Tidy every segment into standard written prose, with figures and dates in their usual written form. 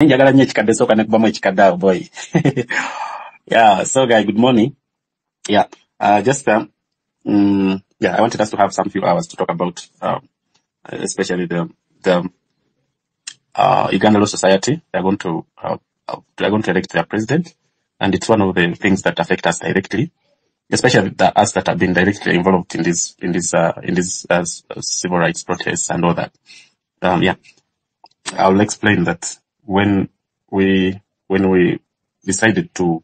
Njagala nnyo ekikadde sooka ne kubamu ekikadde awo boy. Yeah, so guys, good morning. Yeah, I wanted us to have some few hours to talk about, especially the Uganda Law Society. They're going to elect their president, and it's one of the things that affect us directly, especially us that have been directly involved in this civil rights protests and all that. Yeah, I'll explain that when we decided to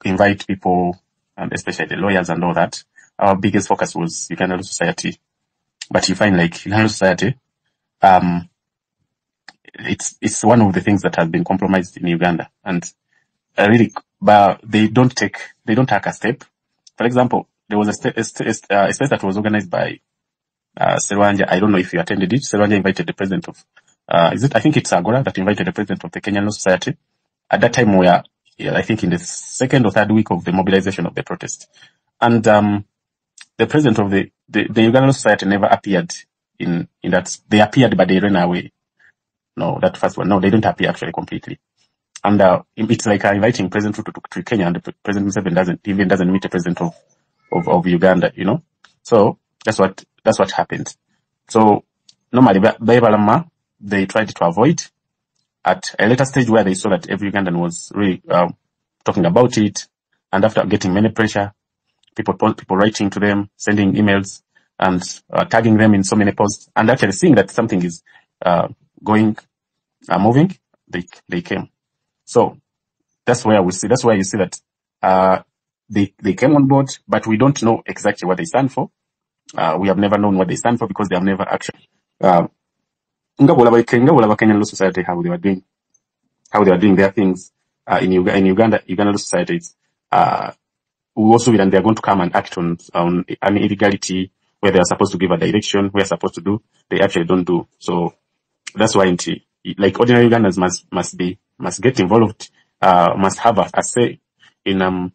invite people, and especially the lawyers and all that, our biggest focus was Uganda Law Society. But you find like Uganda Law Society, it's one of the things that has been compromised in Uganda, and but they don't take a step. For example, there was a space that was organized by Serwanja. I don't know if you attended it. Serwanja invited the president of, I think it's Agora that invited the president of the Kenyan Law Society. At that time, we are, I think, in the second or third week of the mobilization of the protest. And the president of the Uganda Law Society never appeared in that. They appeared, but they ran away. No, that first one. No, they don't appear actually completely. And it's like inviting President Ruto to Kenya, and the President Museveni doesn't meet the president of Uganda, you know. So that's what happened. So normally, Baibalama, they tried to avoid at a later stage where they saw that every Ugandan was really talking about it, and after getting many pressure, people writing to them, sending emails, and tagging them in so many posts, and actually seeing that something is moving, they came. So that's where you see that they came on board, but we don't know exactly what they stand for. We have never known what they stand for because they have never actually Kenyan Law Society, how they were doing their things in Uganda Law Societies. We also and they are going to come and act on an illegality where they are supposed to give a direction, we are supposed to do, they actually don't do. So that's why like ordinary Ugandans must get involved, must have a say in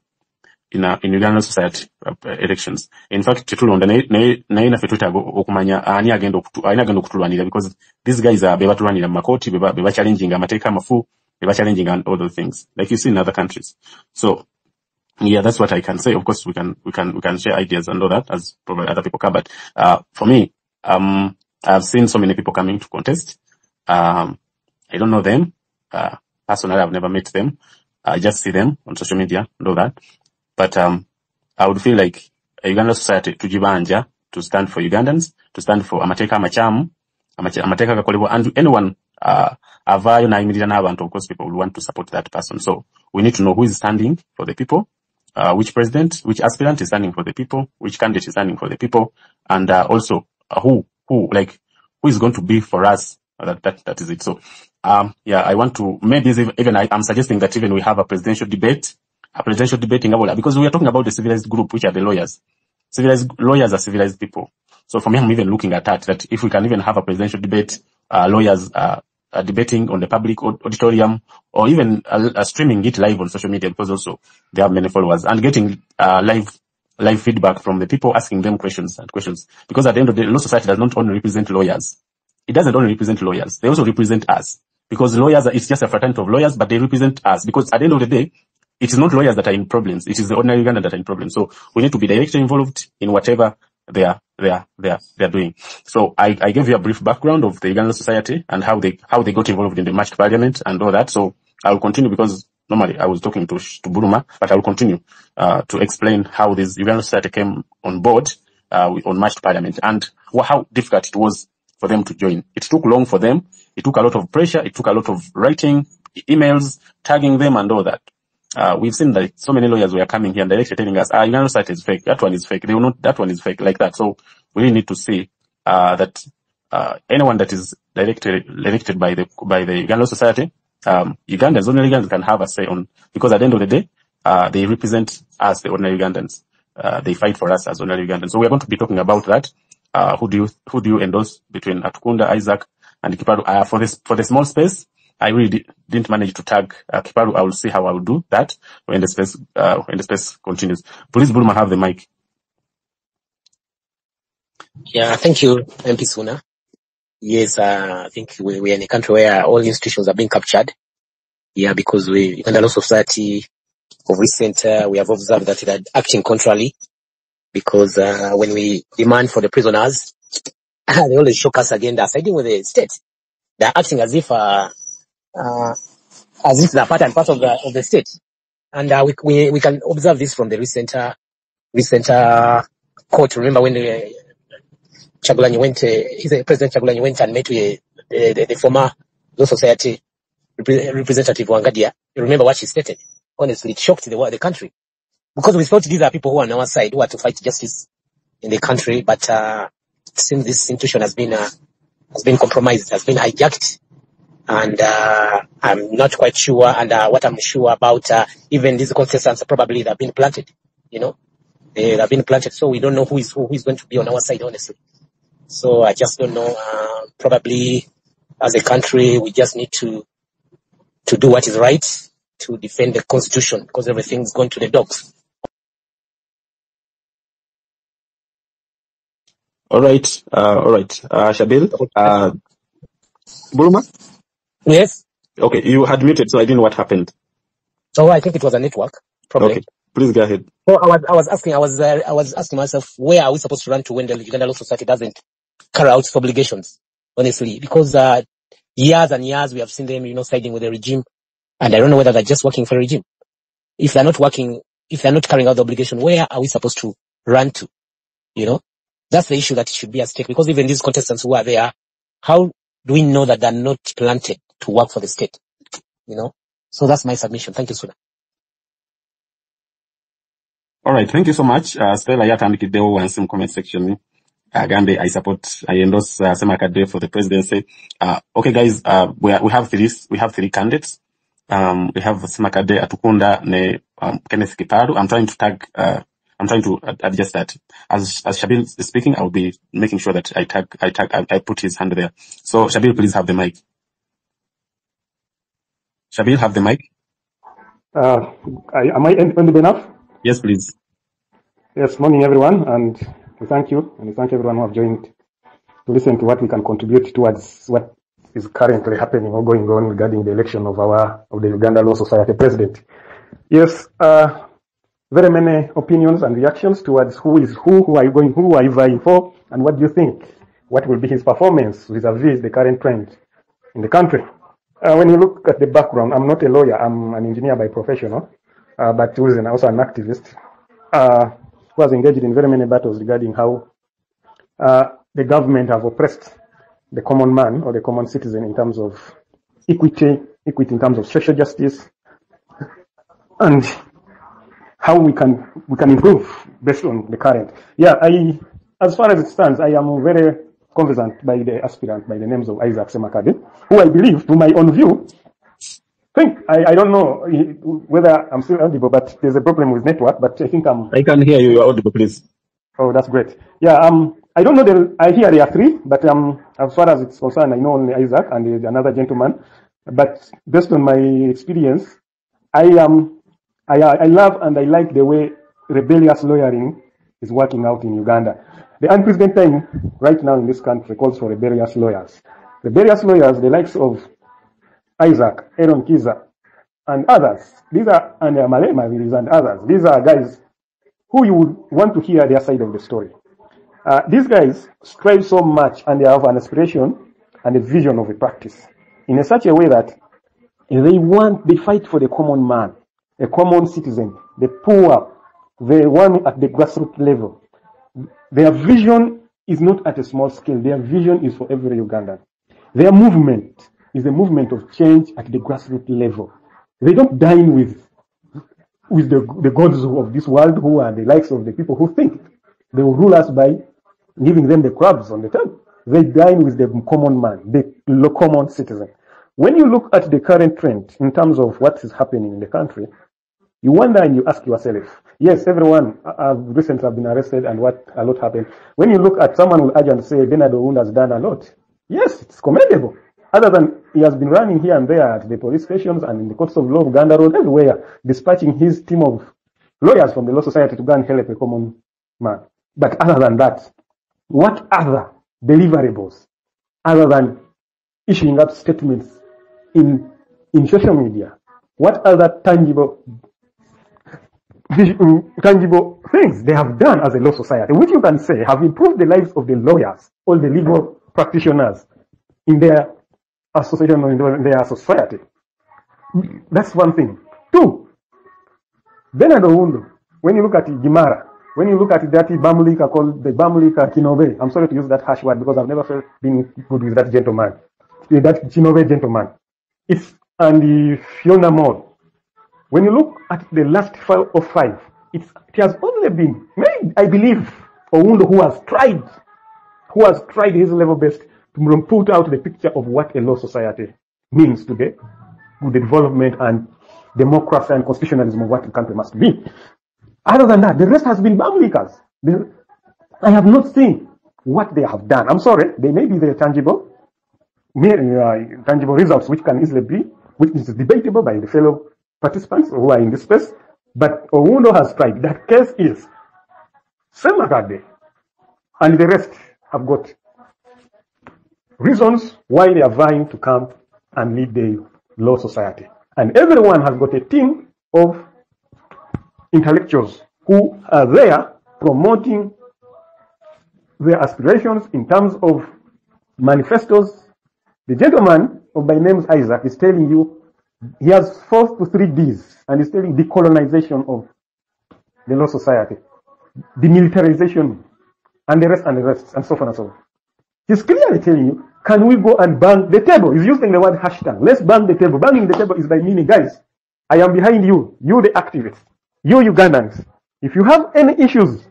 Uganda Society elections. In fact, tutulonda naye naffe twetaaga okumanya ani agenda okutulwanira, because these guys are bebatulwanira mu makooti, beba challenging amateeka amafu, beba challenging all those things like you see in other countries. So yeah, that's what I can say. Of course, we can share ideas and all that as probably other people can. But for me, I've seen so many people coming to contest. I don't know them personally. I've never met them. I just see them on social media and all that. But I would feel like a Uganda Society tujibanja to stand for Ugandans, to stand for amateka amachamu, amateka gakolebwa, and anyone avayo na imirira n'abantu, of course people will want to support that person. So we need to know who is standing for the people, which president, which aspirant is standing for the people, which candidate is standing for the people, and also who is going to be for us. That is it. So yeah, I want to maybe even I'm suggesting that even we have a presidential debate in Ebola, because we are talking about the civilized group, which are the lawyers. Civilized lawyers are civilized people. So for me, I'm even looking at that if we can even have a presidential debate, lawyers debating on the public auditorium, or even streaming it live on social media, because also they have many followers, and getting live feedback from the people, asking them questions. Because at the end of the day, Law Society does not only represent lawyers. It doesn't only represent lawyers. They also represent us. Because lawyers, it's just a fraternity of lawyers, but they represent us. Because at the end of the day, it is not lawyers that are in problems. It is the ordinary Ugandans that are in problems. So we need to be directly involved in whatever they are doing. So I gave you a brief background of the Uganda Society and how they got involved in the March Parliament and all that. So I will continue, because normally I was talking to Buruma, but I will continue to explain how this Uganda Society came on board on March Parliament, and how difficult it was for them to join. It took long for them. It took a lot of pressure. It took a lot of writing, emails, tagging them and all that. We've seen that so many lawyers were coming here and directly telling us, Uganda Society is fake. That one is fake. They will not, that one is fake, like that. So we really need to see, that, anyone that is elected by the Uganda Society, Ugandans, ordinary Ugandans can have a say on, because at the end of the day, they represent us, the ordinary Ugandans. They fight for us as ordinary Ugandans. So we are going to be talking about that. Who do you endorse between Atukunda, Isaac, and Kipaalu? For the small space, I really didn't manage to tag Kipaalu. I will see how I will do that when the space continues. Please, Buruma, have the mic. Yeah, thank you, MP Suna. Yes, I think we're in a country where all institutions are being captured. Yeah, because Uganda Law Society of recent, we have observed that they're acting contrarily, because when we demand for the prisoners, they always shock us again. They're siding with the state. They're acting as if they're part and parcel of the state. And we can observe this from the recent court. Remember when Chagulanyi went, President Chagulanyi went and met with the former Law Society representative Wangadia. You remember what she stated? Honestly, it shocked the country, because we thought these are people who are on our side, who are to fight justice in the country. But it seems this institution has been compromised, has been hijacked, and I'm not quite sure. And what I'm sure about, even these contestants probably they've been planted. You know, they have been planted, so we don't know who is going to be on our side, honestly. So I just don't know. Probably as a country, we just need to do what is right, to defend the constitution, because everything's going to the dogs. All right. Shabil. Buruma? Yes. Okay, you had muted, so I didn't know what happened. Oh, I think it was a network problem. Okay, please go ahead. So I was asking myself, where are we supposed to run to when the Uganda Law Society doesn't carry out its obligations? Honestly, because years and years we have seen them, siding with the regime, and I don't know whether they're just working for the regime. If they're not working, if they're not carrying out the obligation, where are we supposed to run to? That's the issue that should be at stake, because even these contestants who are there, how do we know that they're not planted to work for the state? So that's my submission. Thank you, Suna. All right, thank you so much. Stella yatandikiddewo wansi mu comment section. Gambe, I endorse Ssemakadde for the presidency. Okay, guys, we have three candidates. We have Ssemakadde, Atukunda, ne Keneth Kipaalu. I'm trying to adjust that. As Shabil is speaking, I'll be making sure that I put his hand there. So Shabil, please have the mic. Shabil, have the mic. Am I ended enough? Yes, please. Yes, morning everyone, and we thank you, and we thank everyone who have joined to listen to what we can contribute towards what is currently happening or going on regarding the election of the Uganda Law Society president. Yes, very many opinions and reactions towards who are you vying for, and what do you think? What will be his performance vis-a-vis the current trend in the country? When you look at the background, I'm not a lawyer, I'm an engineer by profession, but who is also an activist, who has engaged in very many battles regarding how the government have oppressed the common man or the common citizen in terms of equity in terms of social justice, and how we can improve based on the current. Yeah, as far as it stands, I am very confident by the aspirant by the names of Isaac Ssemakadde, who I believe, to my own view, I don't know whether I'm still audible, but there's a problem with network, but I think I can hear you. You're audible, please. Oh, that's great. Yeah, I don't know I hear there are three, but as far as it's concerned, I know only Isaac and another gentleman. But based on my experience, I love and I like the way rebellious lawyering is working out in Uganda. The unprecedented time right now in this country calls for rebellious lawyers. Rebellious lawyers, the likes of Isaac, Aaron Kiza, and others. These are, and Malema and others. These are guys who you would want to hear their side of the story. These guys strive so much, and they have an aspiration and a vision of a practice in such a way that they fight for the common man, the common citizen, the poor, the one at the grassroots level. Their vision is not at a small scale. Their vision is for every Ugandan. Their movement is a movement of change at the grassroots level. They don't dine with the gods of this world, who are the likes of the people who think they will rule us by giving them the crabs on the tongue. They dine with the common man, the common citizen. When you look at the current trend in terms of what is happening in the country, you wonder and you ask yourself, yes, everyone recently have been arrested and a lot happened. When you look at someone will urge and say, Bernard Ounda has done a lot. Yes, it's commendable. Other than he has been running here and there at the police stations and in the courts of law, Uganda Road, everywhere, dispatching his team of lawyers from the Law Society to go and help a common man. But other than that, what other deliverables other than issuing up statements in social media? What other tangible things they have done as a law society, which you can say have improved the lives of the lawyers or the legal practitioners in their association or in their society? That's one thing. Two, Bernard Owundo, when you look at Gimara, when you look at that Bamulika called the Bamulika Kinobe, I'm sorry to use that harsh word because I've never been good with that gentleman, that Kinobe gentleman. And the Fiona Moore. When you look at the last 5 of 5, it has only been, I believe, Owundo who has tried his level best to put out the picture of what a law society means today, with the development and democracy and constitutionalism of what the country must be. Other than that, the rest has been Bamlikas. I have not seen what they have done. I'm sorry, they may be the tangible results, which can easily be, which is debatable by the fellow participants who are in this space. But Owundo has tried. That case is Ssemakadde, and the rest have got reasons why they are vying to come and lead the law society. And everyone has got a team of intellectuals who are there promoting their aspirations in terms of manifestos. The gentleman by name Isaac is telling you he has 4 to 3 Ds, and he's telling decolonization of the law society, demilitarization, and the rest, and so on and so on. He's clearly telling you, can we go and bang the table? He's using the word hashtag. Let's bang the table. Banging the table is by meaning, guys, I am behind you, you the activists, you Ugandans. If you have any issues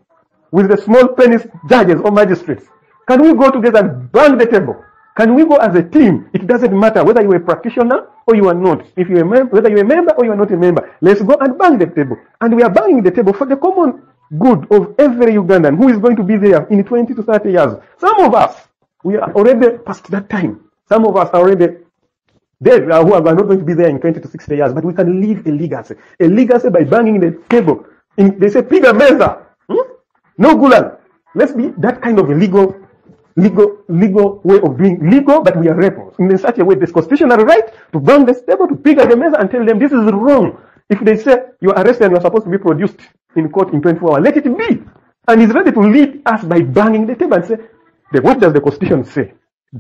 with the small penis judges or magistrates, can we go together and bang the table? Can we go as a team? It doesn't matter whether you're a practitioner or you are not. If you're a member, whether you're a member or you are not a member, let's go and bang the table. And we are banging the table for the common good of every Ugandan who is going to be there in 20 to 30 years. Some of us, we are already past that time. Some of us are already dead, who are not going to be there in 20 to 60 years, but we can leave a legacy by banging the table. They say, piga meza, no gulag. Let's be that kind of a legal way of doing legal, but we are rebels. In such a way, there's constitutional right to bang the table, to pick at the mesa and tell them this is wrong. If they say you're arrested and you're supposed to be produced in court in 24 hours, let it be. And he's ready to lead us by banging the table and say, what does the Constitution say?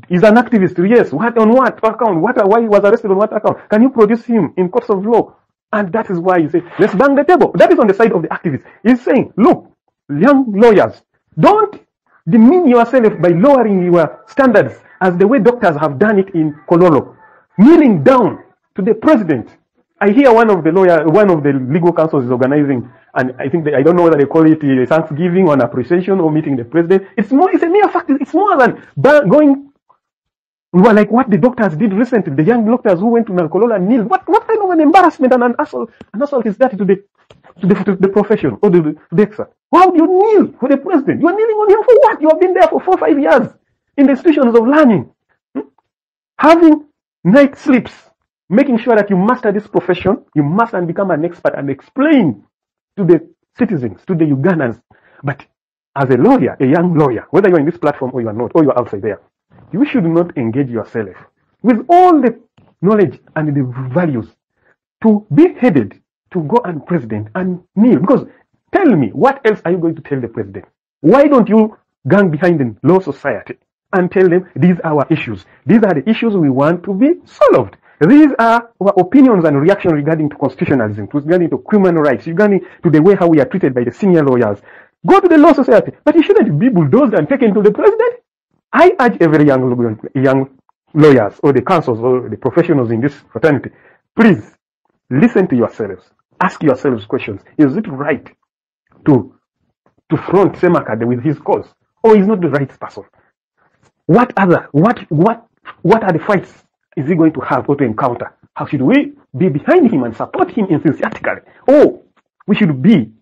He's an activist, yes. What on what account? Why he was arrested on what account? Can you produce him in courts of law? And that is why you say, let's bang the table. That is on the side of the activists. He's saying, look, young lawyers, don't demean yourself by lowering your standards as the way doctors have done it in Kololo, kneeling down to the president. I hear one of the legal counsels is organizing, and I think I don't know whether they call it Thanksgiving or an appreciation or meeting the president. It's a mere fact. It's more than going like what the doctors did recently. The young doctors who went to Kololo and kneeled. What kind of an embarrassment and an assault is that to the profession or to the extra? How do you kneel for the president? You are kneeling on him for what? You have been there for 4 or 5 years in the institutions of learning, having night sleeps, making sure that you master this profession, you must and become an expert and explain to the citizens, to the Ugandans. But as a lawyer, a young lawyer, whether you're in this platform or you are not, or you're outside there, you should not engage yourself with all the knowledge and the values to be headed to go and president and kneel. Because tell me, what else are you going to tell the president? Why don't you gang behind the law society and tell them these are our issues? These are the issues we want to be solved. These are our opinions and reactions regarding to constitutionalism, regarding to human rights, regarding to the way how we are treated by the senior lawyers. Go to the law society, but you shouldn't be bulldozed and taken to the president. I urge every young lawyers or the counsels or the professionals in this fraternity, please listen to yourselves. Ask yourselves questions. Is it right to front Ssemakadde with his cause, or is not the right person? What are the fights is he going to have or to encounter? How should we be behind him and support him enthusiastically? Or we should be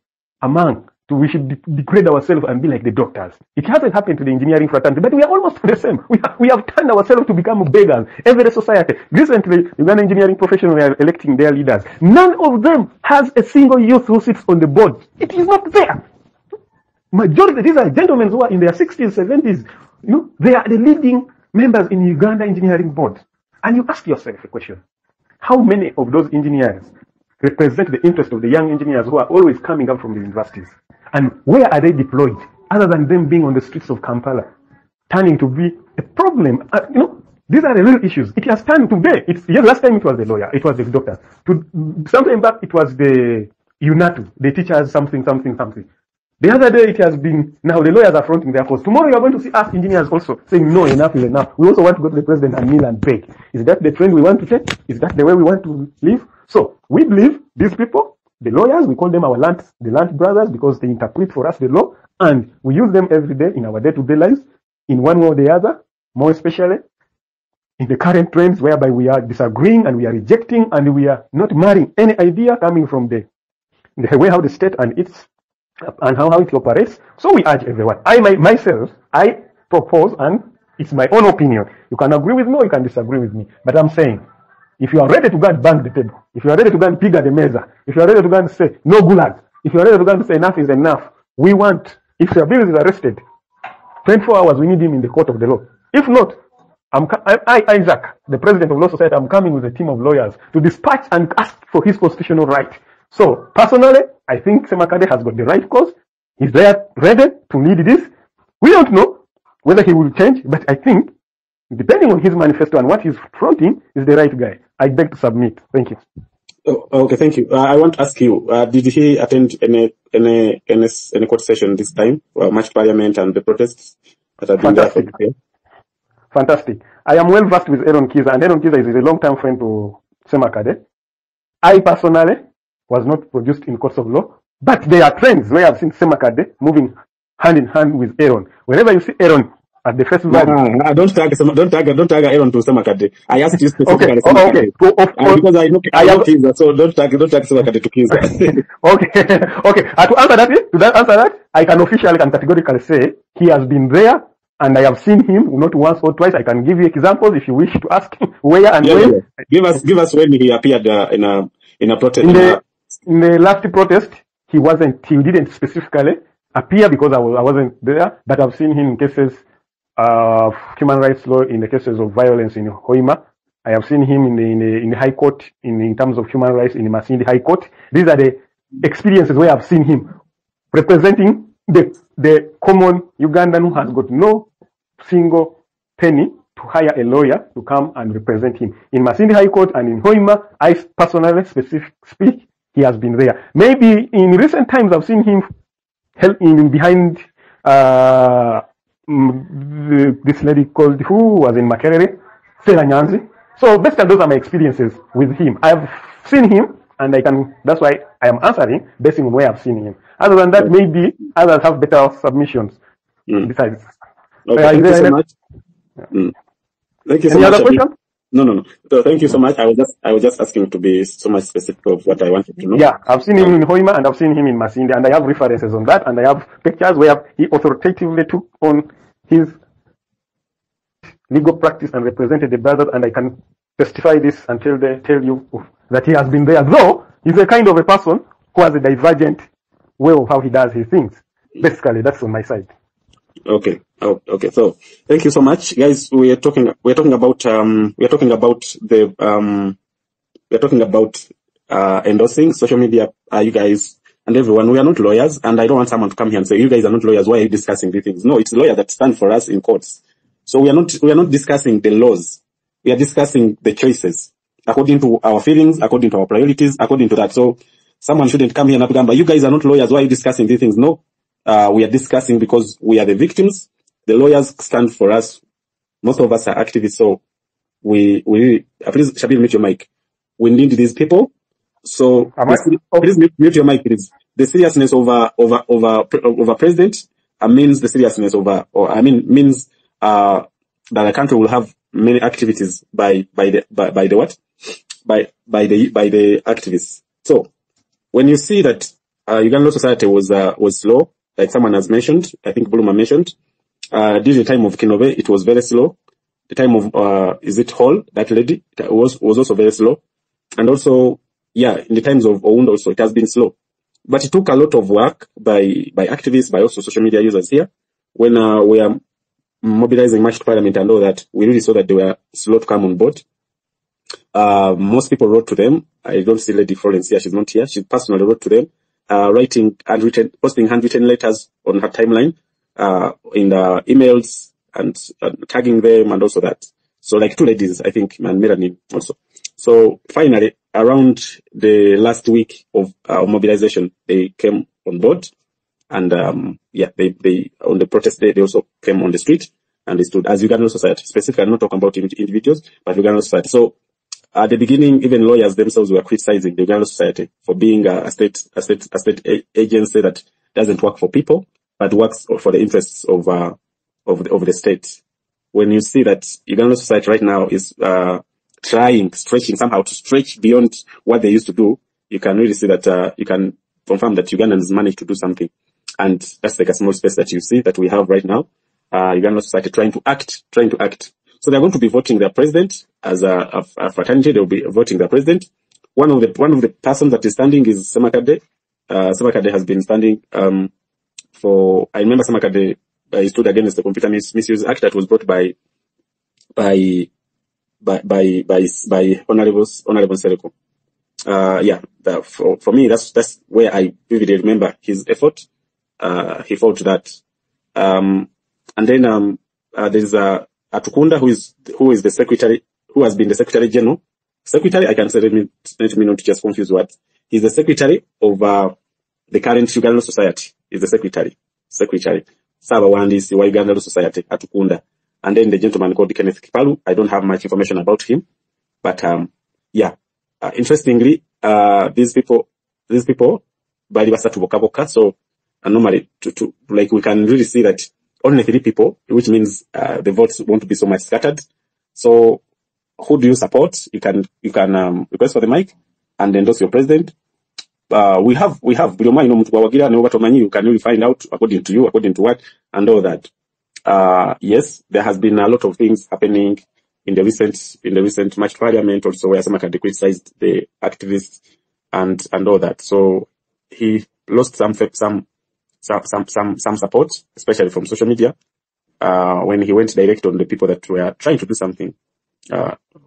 we should degrade ourselves and be like the doctors. It hasn't happened to the engineering fraternity, but we are almost the same. We have turned ourselves to become beggars. Every society. Recently, Uganda engineering professionals are electing their leaders. None of them has a single youth who sits on the board. It is not there. Majority, these are gentlemen who are in their 60s, 70s. They are the leading members in Uganda Engineering Board. And you ask yourself a question. How many of those engineers represent the interest of the young engineers who are always coming up from the universities? And where are they deployed, other than them being on the streets of Kampala, turning to be a problem? These are the real issues. It has turned today. Last time it was the lawyer, it was the doctor. Sometime back it was the UNATU, the teachers, something. The other day it has been, now the lawyers are fronting their cause. Tomorrow you are going to see us engineers also saying, no, enough is enough. We also want to go to the president and kneel and beg. Is that the trend we want to take? Is that the way we want to live? So we believe these people, the lawyers, we call them the land brothers, because they interpret for us the law, and we use them every day in our day-to-day lives, in one way or the other, more especially in the current trends whereby we are disagreeing and we are rejecting and we are not marrying any idea coming from the way how the state and how it operates. So we urge everyone. I propose, and it's my own opinion. You can agree with me or you can disagree with me. But I'm saying, if you are ready to go and bang the table, if you are ready to go and piga the meza, if you are ready to go and say no gulag, if you are ready to go and say enough is enough, we want, if Shabil is arrested, 24 hours we need him in the court of the law. If not, Isaac, the president of Law Society, I'm coming with a team of lawyers to dispatch and ask for his constitutional right. So, personally, I think Ssemakadde has got the right cause. He's there ready to lead this. We don't know whether he will change, but I think, depending on his manifesto and what he's fronting, is the right guy. I beg to submit. Thank you. Oh, okay, thank you. I want to ask you, did he attend any court session this time? March Parliament and the protests that have been Fantastic. there? Fantastic. I am well versed with Aaron Kiza, and Aaron Kiza is a long-time friend to Ssemakadde. I personally was not produced in courts of law, but there are trends where I've seen Ssemakadde moving hand in hand with Aaron. Whenever you see Aaron at the festival, don't tag Aaron to Ssemakadde. I asked you specifically. Okay. Because I know Kiza, so don't tag Ssemakadde to Kiza. Okay. To answer that, I can officially and categorically say he has been there. And I have seen him not once or twice. I can give you examples if you wish to ask him where and when. Yeah. Give us when he appeared in a protest. In the last protest, he didn't specifically appear because I wasn't there. But I've seen him in cases of human rights law, in the cases of violence in Hoima. I have seen him in the High Court in terms of human rights in the Masindi High Court. These are the experiences where I've seen him representing the common Ugandan who has got no single penny to hire a lawyer to come and represent him. In Masindi High Court and in Hoima, I personally speak, he has been there. Maybe in recent times I've seen him behind this lady called, who was in Makerere, Stella Nyanzi. So basically those are my experiences with him. I've seen him, and that's why I am answering based on where I've seen him. Other than that, maybe others have better submissions. Besides. Okay, thank you so much. Thank you so much. Any other question? No. So thank you so much. I was just asking to be so much specific of what I wanted to know. Yeah, I've seen him in Hoima and I've seen him in Masindi, and I have references on that, and I have pictures where he authoritatively took on his legal practice and represented the brothers, and I can testify this and tell you that he has been there. Though he's a kind of a person who has a divergent way of how he does his things. Basically, that's on my side. Okay. So thank you so much, guys. We're talking about endorsing social media. You guys and everyone, we are not lawyers, and I don't want someone to come here and say you guys are not lawyers. Why are you discussing these things? No, it's lawyers that stand for us in courts. So we are not discussing the laws. We are discussing the choices according to our feelings, according to our priorities, according to that. So someone shouldn't come here and say, but you guys are not lawyers. Why are you discussing these things? No, we are discussing because we are the victims. The lawyers stand for us. Most of us are activists. So we please, Shabil, mute your mic. We need these people. So please mute your mic, please. The seriousness over president means the seriousness means that the country will have many activities by the activists. So when you see that Uganda Society was slow, like someone has mentioned, I think Buluma mentioned, during the time of Kinove, it was very slow. The time of is it Hall, that lady, was also very slow. And also, yeah, in the times of Ound also, it has been slow. But it took a lot of work by activists, by also social media users here, when we are mobilizing march to parliament and all that, we really saw that they were slow to come on board. Most people wrote to them. I don't see Lady Florence here. She's not here. She personally wrote to them, posting handwritten letters on her timeline, in the emails and tagging them and also that. So like 2 ladies, I think, and Melanie also. So finally, around the last week of mobilization, they came on board. And, they on the protest day, they also came on the street and they stood as Ugandan society. Specifically, I'm not talking about individuals, but Ugandan society. So at the beginning, even lawyers themselves were criticizing the Ugandan society for being a state agency that doesn't work for people, but works for the interests of the state. When you see that Ugandan society right now is, stretching somehow to stretch beyond what they used to do, you can really see that, you can confirm that Ugandans managed to do something. And that's like a small space that you see that we have right now. Ugandan society trying to act. So they're going to be voting their president as a fraternity. They'll be voting their president. One of the persons that is standing is Ssemakadde. Ssemakadde has been standing, I remember Ssemakadde, he stood against the Computer Misuse Act that was brought by Honorable Sereko. For me, that's where I vividly remember his effort. He fought that. And then, there's Atukunda, who is the secretary, who has been the secretary general. Secretary, I can say, let me not just confuse words. He's the secretary of, the current Ugandan society. He's the secretary. Saba Wandisi wa Ugandan society, Atukunda. And then the gentleman called Keneth Kipaalu. I don't have much information about him. But, interestingly, these people, bali basatu bokaboka. So, normally, like, we can really see that only 3 people, which means, the votes won't be so much scattered. So, who do you support? You can, request for the mic and endorse your president. We have, you can really find out according to you, according to what, and all that. Yes, there has been a lot of things happening in the recent March Parliament also, where Ssemakadde criticized the activists and all that. So he lost some support, especially from social media, when he went direct on the people that were trying to do something,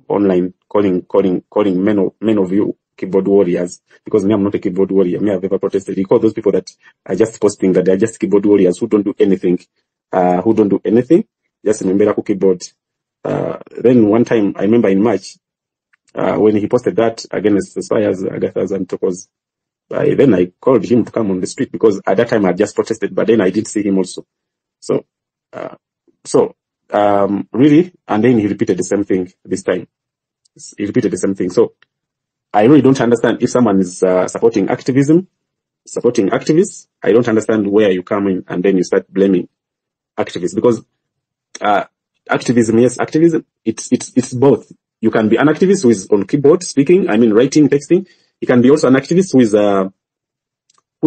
online, calling men of you keyboard warriors, because me, I'm not a keyboard warrior. Me, I've ever protested. He called those people that are just posting that they're just keyboard warriors who don't do anything, just remember keyboard. Then one time, I remember in March, when he posted that against the Spires, Agathas and Tokos, then I called him to come on the street, because at that time I had just protested, but then I did see him also. So, really, and then he repeated the same thing this time. He repeated the same thing. So, I really don't understand if someone is supporting activists. I don't understand where you come in and then you start blaming activists, because activism, it's both. You can be an activist who is on keyboard speaking, writing, texting. You can be also an activist who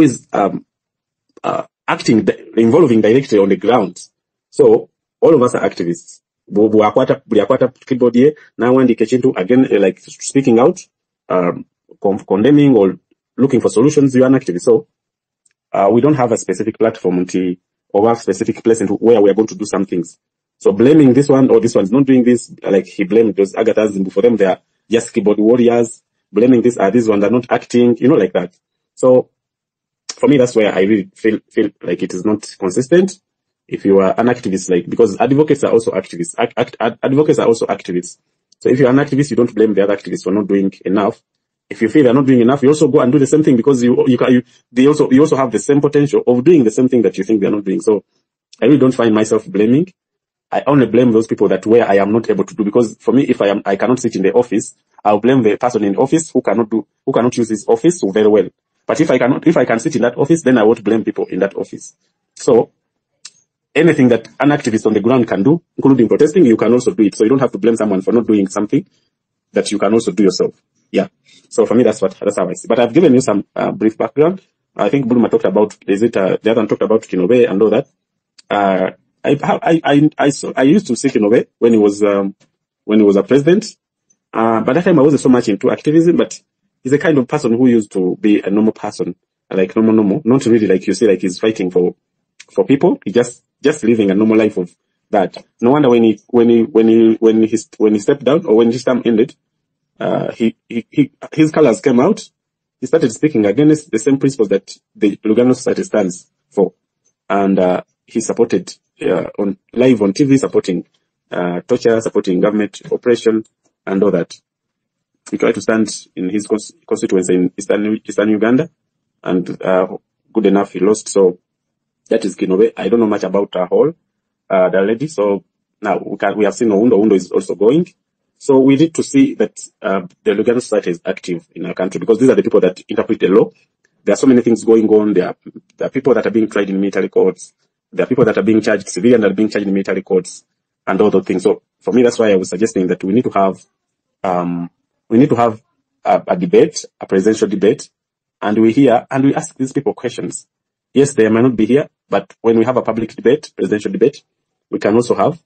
is acting, involving directly on the ground. So all of us are activists. Keyboard here now, again, like speaking out, condemning or looking for solutions. You are an activist. So we don't have a specific platform or a specific place where we are going to do some things. So blaming this one or this one's not doing this, like he blamed those Agathas, for them they are just keyboard warriors. Blaming these ones are not acting, like that. So for me, that's where I really feel like it is not consistent. If you are an activist, because advocates are also activists. Advocates are also activists. So if you're an activist, you don't blame the other activists for not doing enough. If you feel they're not doing enough, you also go and do the same thing, because you also have the same potential of doing the same thing that you think they're not doing. So I really don't find myself blaming. I only blame those people that where I am not able to do, because for me, if I cannot sit in the office, I'll blame the person in the office who cannot use his office very well. But if I can sit in that office, then I won't blame people in that office. So anything that an activist on the ground can do, including protesting, you can also do it. So you don't have to blame someone for not doing something that you can also do yourself. Yeah. So for me, that's how I see. But I've given you some brief background. I think Bulma talked about, the other one talked about Kinobe and all that. I used to see Kinobe when he was a president. By that time I wasn't so much into activism, but he's a kind of person who used to be a normal person, like normal, not really like you say, like he's fighting for people. He just living a normal life of that. No wonder when he stepped down, or when his term ended, his colors came out. He started speaking against the same principles that the Luganda society stands for, and he supported live on TV, supporting torture, supporting government oppression, and all that. He tried to stand in his constituency in Eastern Uganda, and good enough, he lost. So that is Kinobe. I don't know much about the lady. So now we have seen Oundo is also going. So we need to see that the Luganda society is active in our country, because these are the people that interpret the law. There are so many things going on. There are people that are being tried in military courts. There are people that are being charged, civilians that are being charged in military courts, and all those things. So for me, that's why I was suggesting that we need to have a debate, a presidential debate, and we ask these people questions. Yes, they might not be here, but when we have a public debate, presidential debate, we can also have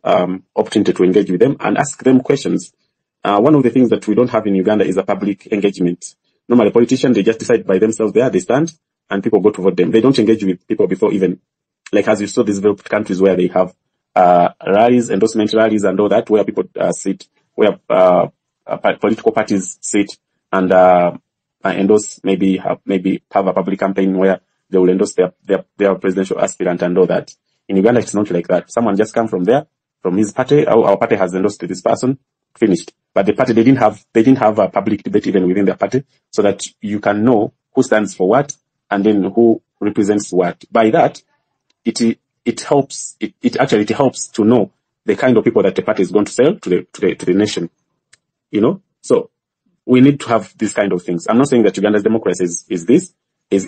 opportunity to engage with them and ask them questions. One of the things that we don't have in Uganda is a public engagement. Normally, politicians, they just decide by themselves there, they stand, and people go to vote them. They don't engage with people before even, like as you saw these developed countries where they have rallies, endorsement rallies and all that, where people sit, where political parties sit and endorse, maybe have a public campaign where they will endorse their presidential aspirant and all that. In Uganda, it's not like that. Someone just come from there, from his party. Our party has endorsed this person, finished. But the party, they didn't have a public debate even within their party, so that you can know who stands for what and then who represents what. By that, it helps to know the kind of people that the party is going to sell to the nation. You know, so we need to have these kind of things. I'm not saying that Uganda's democracy is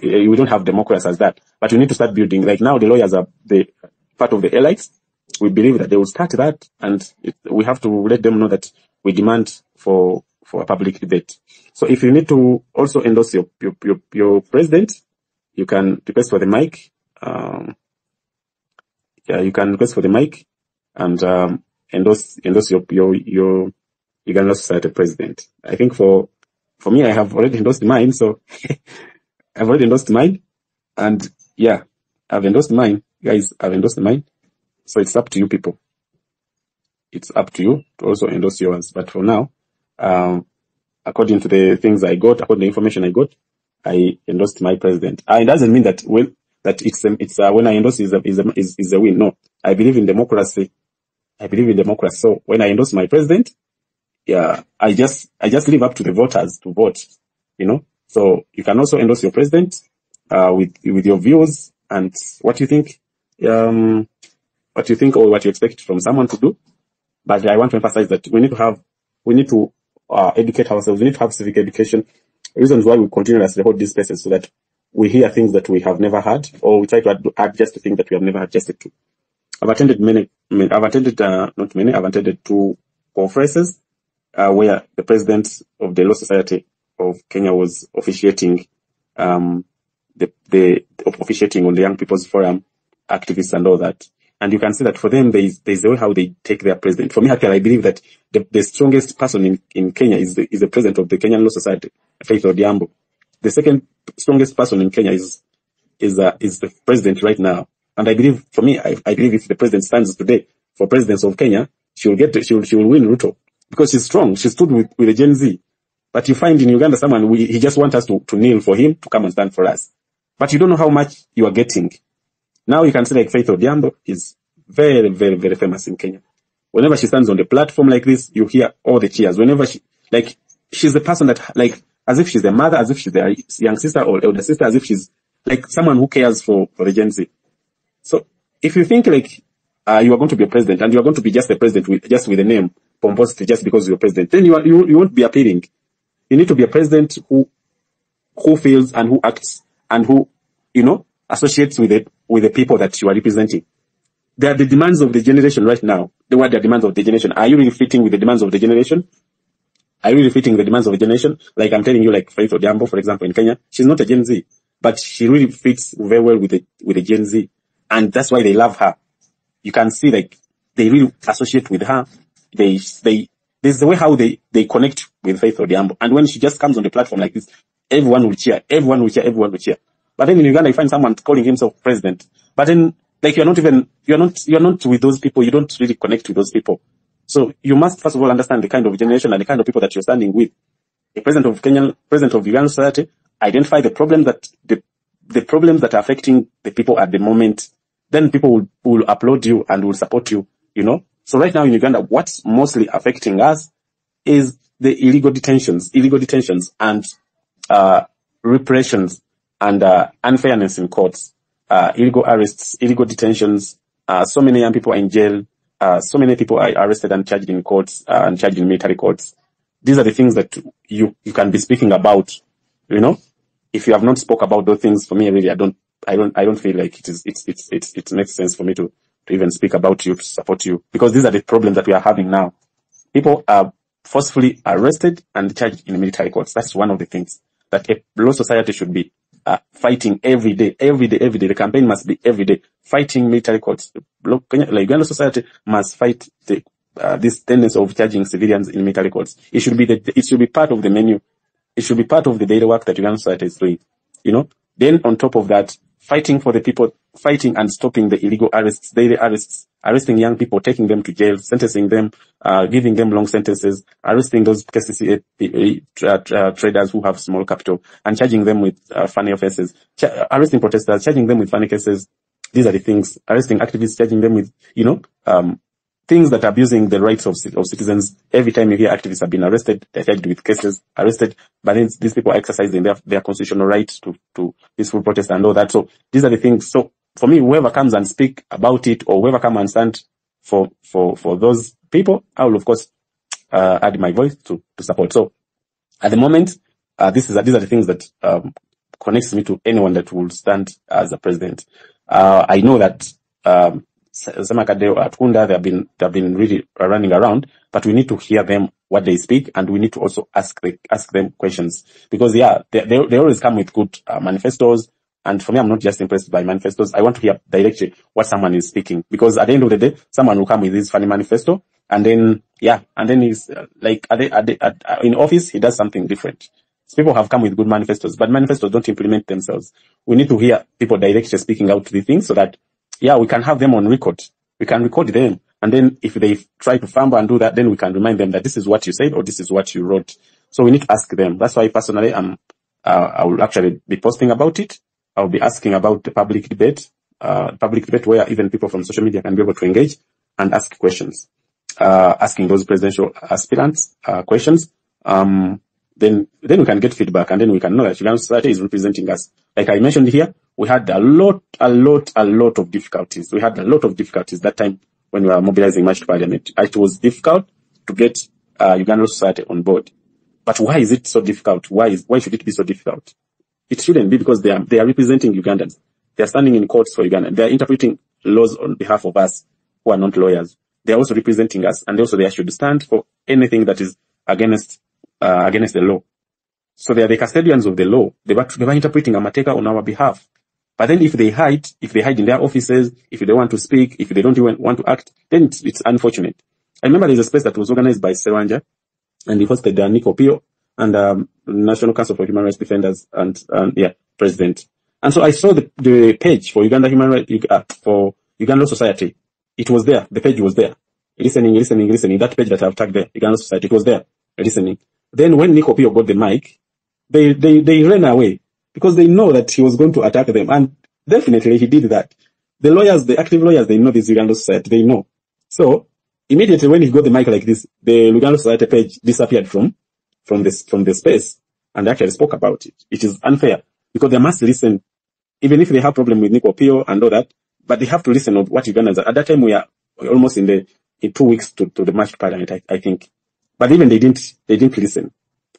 we don't have democracy as that, but we need to start building. Like now, the lawyers are the part of the elites. We believe that they will start that, and we have to let them know that we demand for a public debate. So if you need to also endorse your president, you can request for the mic. You can request for the mic and endorse your Uganda Society president. I think for me, I have already endorsed mine, so I've already endorsed mine, and yeah, I've endorsed mine, guys. I've endorsed mine, so it's up to you, people. It's up to you to also endorse yours. But for now, according to the things I got, according to the information I got, I endorsed my president. It doesn't mean that when I endorse is a win. No, I believe in democracy. So when I endorse my president, yeah, I just leave up to the voters to vote, you know. So you can also endorse your president, with your views and what you think or what you expect from someone to do. But I want to emphasize that we need to educate ourselves. We need to have civic education. Reasons why we continuously hold these spaces, so that we hear things that we have never heard, or we try to adjust to things that we have never adjusted to. I've attended two conferences, where the president of the Law Society of Kenya was officiating, officiating on the Young People's Forum, activists and all that. And you can see that for them, there's a way how they take their president. For me, actually, I believe that the strongest person in Kenya is the president of the Kenyan Law Society, Faith Odhiambo. The second strongest person in Kenya is the president right now. And I believe, for me, I believe if the president stands today for presidents of Kenya, she will win Ruto, because she's strong. She stood with the Gen Z. But you find in Uganda someone, he just wants us to kneel for him to come and stand for us. But you don't know how much you are getting. Now you can see like Faith Odhiambo is very, very, very famous in Kenya. Whenever she stands on the platform like this, you hear all the cheers. Whenever she's the person that, like, as if she's a mother, as if she's a young sister or elder sister, as if she's like someone who cares for the Gen Z. So if you think like you are going to be a president and you are going to be just a president with a name pomposity just because you're a president, then you won't be appealing. You need to be a president who feels and who acts and who, you know, associates with the people that you are representing. They are the demands of the generation right now. They were the demands of the generation. Are you really fitting with the demands of the generation? Are you really fitting the demands of the generation? Like I'm telling you, like Faith Odhiambo, for example, in Kenya, she's not a Gen Z, but she really fits very well with the Gen Z. And that's why they love her. You can see like they really associate with her. There's the way how they connect with Faith Odhiambo. And when she just comes on the platform like this, everyone will cheer. But then in Uganda, you find someone calling himself president. But then Like you're not with those people. You don't really connect with those people. So you must first of all understand the kind of generation and the kind of people that you're standing with. The president of Uganda society, identify the problem that the problems that are affecting the people at the moment. Then people will applaud you and will support you. You know. So right now in Uganda, what's mostly affecting us is the illegal detentions and repressions and unfairness in courts, illegal arrests, illegal detentions. So many young people are in jail. So many people are arrested and charged in courts and charged in military courts. These are the things that you can be speaking about. You know, if you have not spoke about those things, for me, really, I don't feel like it makes sense for me to even speak about you, to support you, because these are the problems that we are having now. People are forcefully arrested and charged in military courts. That's one of the things that a law society should be fighting every day. The campaign must be every day fighting military courts. Like Uganda society must fight this tendency of charging civilians in military courts. It should be part of the menu. It should be part of the daily work that Uganda society is doing. You know. Then on top of that, fighting for the people, fighting and stopping the illegal arrests, daily arrests, arresting young people, taking them to jail, sentencing them, giving them long sentences, arresting those traders who have small capital and charging them with funny offenses, arresting protesters, charging them with funny cases. These are the things. Arresting activists, charging them with, things that are abusing the rights of citizens. Every time you hear activists have been arrested, they're charged with cases, arrested, but then these people are exercising their constitutional right to peaceful protest and all that. So these are the things. So for me, whoever comes and speak about it, or whoever come and stand for those people, I will of course add my voice to support. So at the moment, these are the things that connects me to anyone that will stand as a president. I know that Ssemakadde or Atukunda, they have been really running around, but we need to hear them, what they speak, and we need to also ask them questions, because they always come with good manifestos. And for me, I'm not just impressed by manifestos. I want to hear directly what someone is speaking, because at the end of the day, someone will come with this funny manifesto, and then he's in office, he does something different. So people have come with good manifestos, but manifestos don't implement themselves. We need to hear people directly speaking out the things, so that we can have them on record. We can record them. And then if they try to fumble and do that, then we can remind them that this is what you said or this is what you wrote. So we need to ask them. That's why personally, I will actually be posting about it. I'll be asking about the public debate where even people from social media can be able to engage and ask questions. Asking those presidential aspirants, questions. Then we can get feedback, and then we can know that Uganda society is representing us. Like I mentioned here, we had a lot of difficulties. We had a lot of difficulties that time when we were mobilizing March to Parliament. It was difficult to get Uganda society on board. But why is it so difficult? Why should it be so difficult? It shouldn't be, because they are representing Ugandans. They are standing in courts for Uganda. They are interpreting laws on behalf of us who are not lawyers. They are also representing us, and also they should stand for anything that is against the law. So they are the custodians of the law. They were interpreting a mateka on our behalf. But then if they hide in their offices, if they want to speak, if they don't even want to act, then it's unfortunate. I remember there's a space that was organized by Serwanja, and he hosted Nico Pio and National Council for Human Rights Defenders and President. And so I saw the page for Uganda Human Rights for Uganda Society. It was there. The page was there. Listening. That page that I've tagged there, Uganda Society, it was there. Listening. Then when Nico Pio got the mic, they ran away, because they know that he was going to attack them. And definitely he did that. The lawyers, the active lawyers, they know this Uganda Society. They know. So immediately when he got the mic like this, the Uganda Society page disappeared from the space, and they actually spoke about it. It is unfair, because they must listen, even if they have problem with Nico Pio and all that, but they have to listen of what Ugandans are. At that time we are almost in 2 weeks to the March Parliament, I think. But even they didn't listen.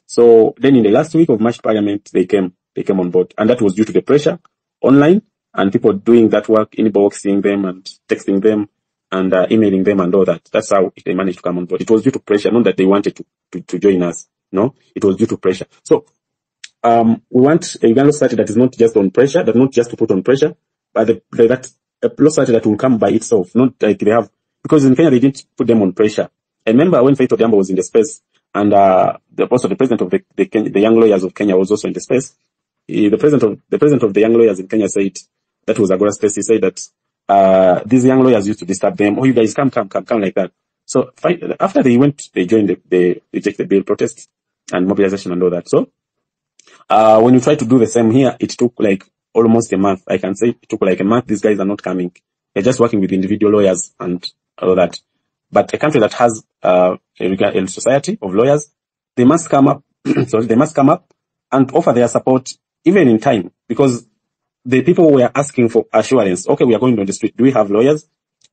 So then in the last week of March Parliament, they came on board. And that was due to the pressure online and people doing that work, inboxing them and texting them and emailing them and all that. That's how they managed to come on board. It was due to pressure, not that they wanted to join us. No, it was due to pressure. So, we want a Uganda society that is not just on pressure, that not just to put on pressure, but that a law society that will come by itself, not like they have, because in Kenya they didn't put them on pressure. I remember when Faith Odhiambo was in the space, and also the president of the Young Lawyers of Kenya was also in the space. The president of the Young Lawyers in Kenya said, that was Agora space, he said that these young lawyers used to disturb them. Oh, you guys come like that. So after they joined the Reject the Bill protest and mobilization and all that. So, when you try to do the same here, it took like almost a month. I can say it took like a month. These guys are not coming. They're just working with individual lawyers and all that. But a country that has a society of lawyers, they must come up. So they must come up and offer their support even in time, because the people were asking for assurance. Okay, we are going on the street. Do we have lawyers?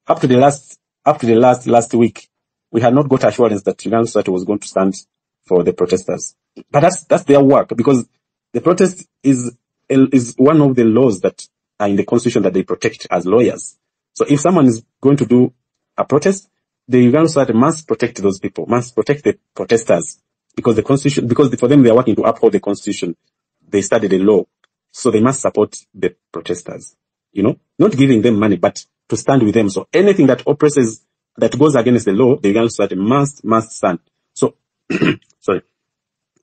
Up to the last week, we had not got assurance that Uganda society was going to stand for the protesters. But that's their work, because the protest is one of the laws that are in the constitution that they protect as lawyers. So if someone is going to do a protest, the Uganda society must protect those people, must protect the protesters, because the constitution, because for them they are working to uphold the constitution. They study the law, so they must support the protesters. Not giving them money, but to stand with them. So anything that oppresses, that goes against the law, the Uganda society must stand. So, sorry.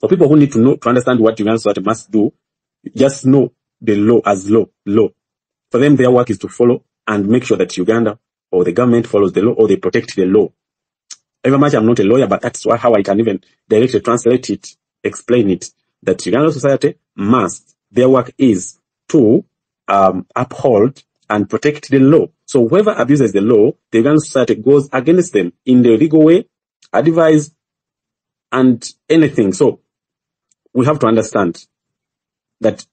For people who need to understand what Uganda society must do, just know the law as law. For them, their work is to follow and make sure that Uganda or the government follows the law, or they protect the law. Even much I'm not a lawyer, but that's how I can even directly translate it, explain it, that Uganda society their work is to uphold and protect the law. So whoever abuses the law, the Uganda society goes against them in the legal way, advise, and anything. So we have to understand that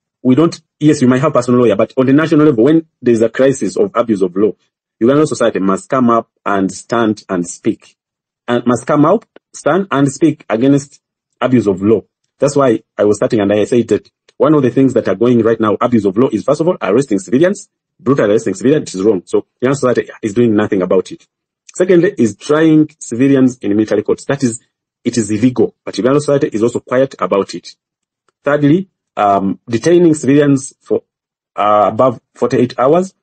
yes, we might have personal lawyer, but on the national level, when there's a crisis of abuse of law, Uganda society must come up and stand and speak. And must come out, stand and speak against abuse of law. That's why I was starting and I said that one of the things that are going right now, abuse of law, is first of all, arresting civilians, brutal arresting civilians, is wrong. So Uganda society is doing nothing about it. Secondly, is trying civilians in military courts. That is, it is illegal, but Uganda society is also quiet about it. Thirdly, detaining civilians for above 48 hours.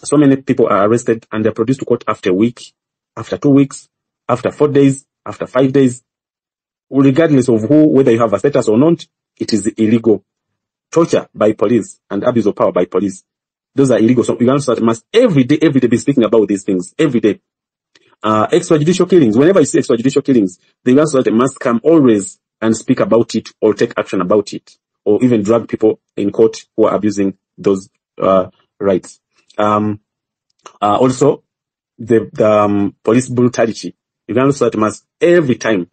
So many people are arrested and they're produced to court after a week, after 2 weeks, after 4 days, after 5 days. Regardless of whether you have a status or not, it is illegal. Torture by police and abuse of power by police, those are illegal. So Uganda society must every day be speaking about these things every day. Extrajudicial killings. Whenever you see extrajudicial killings, the Uganda society must come always and speak about it or take action about it, or even drag people in court who are abusing those rights. Also, the police brutality. Uganda society must every time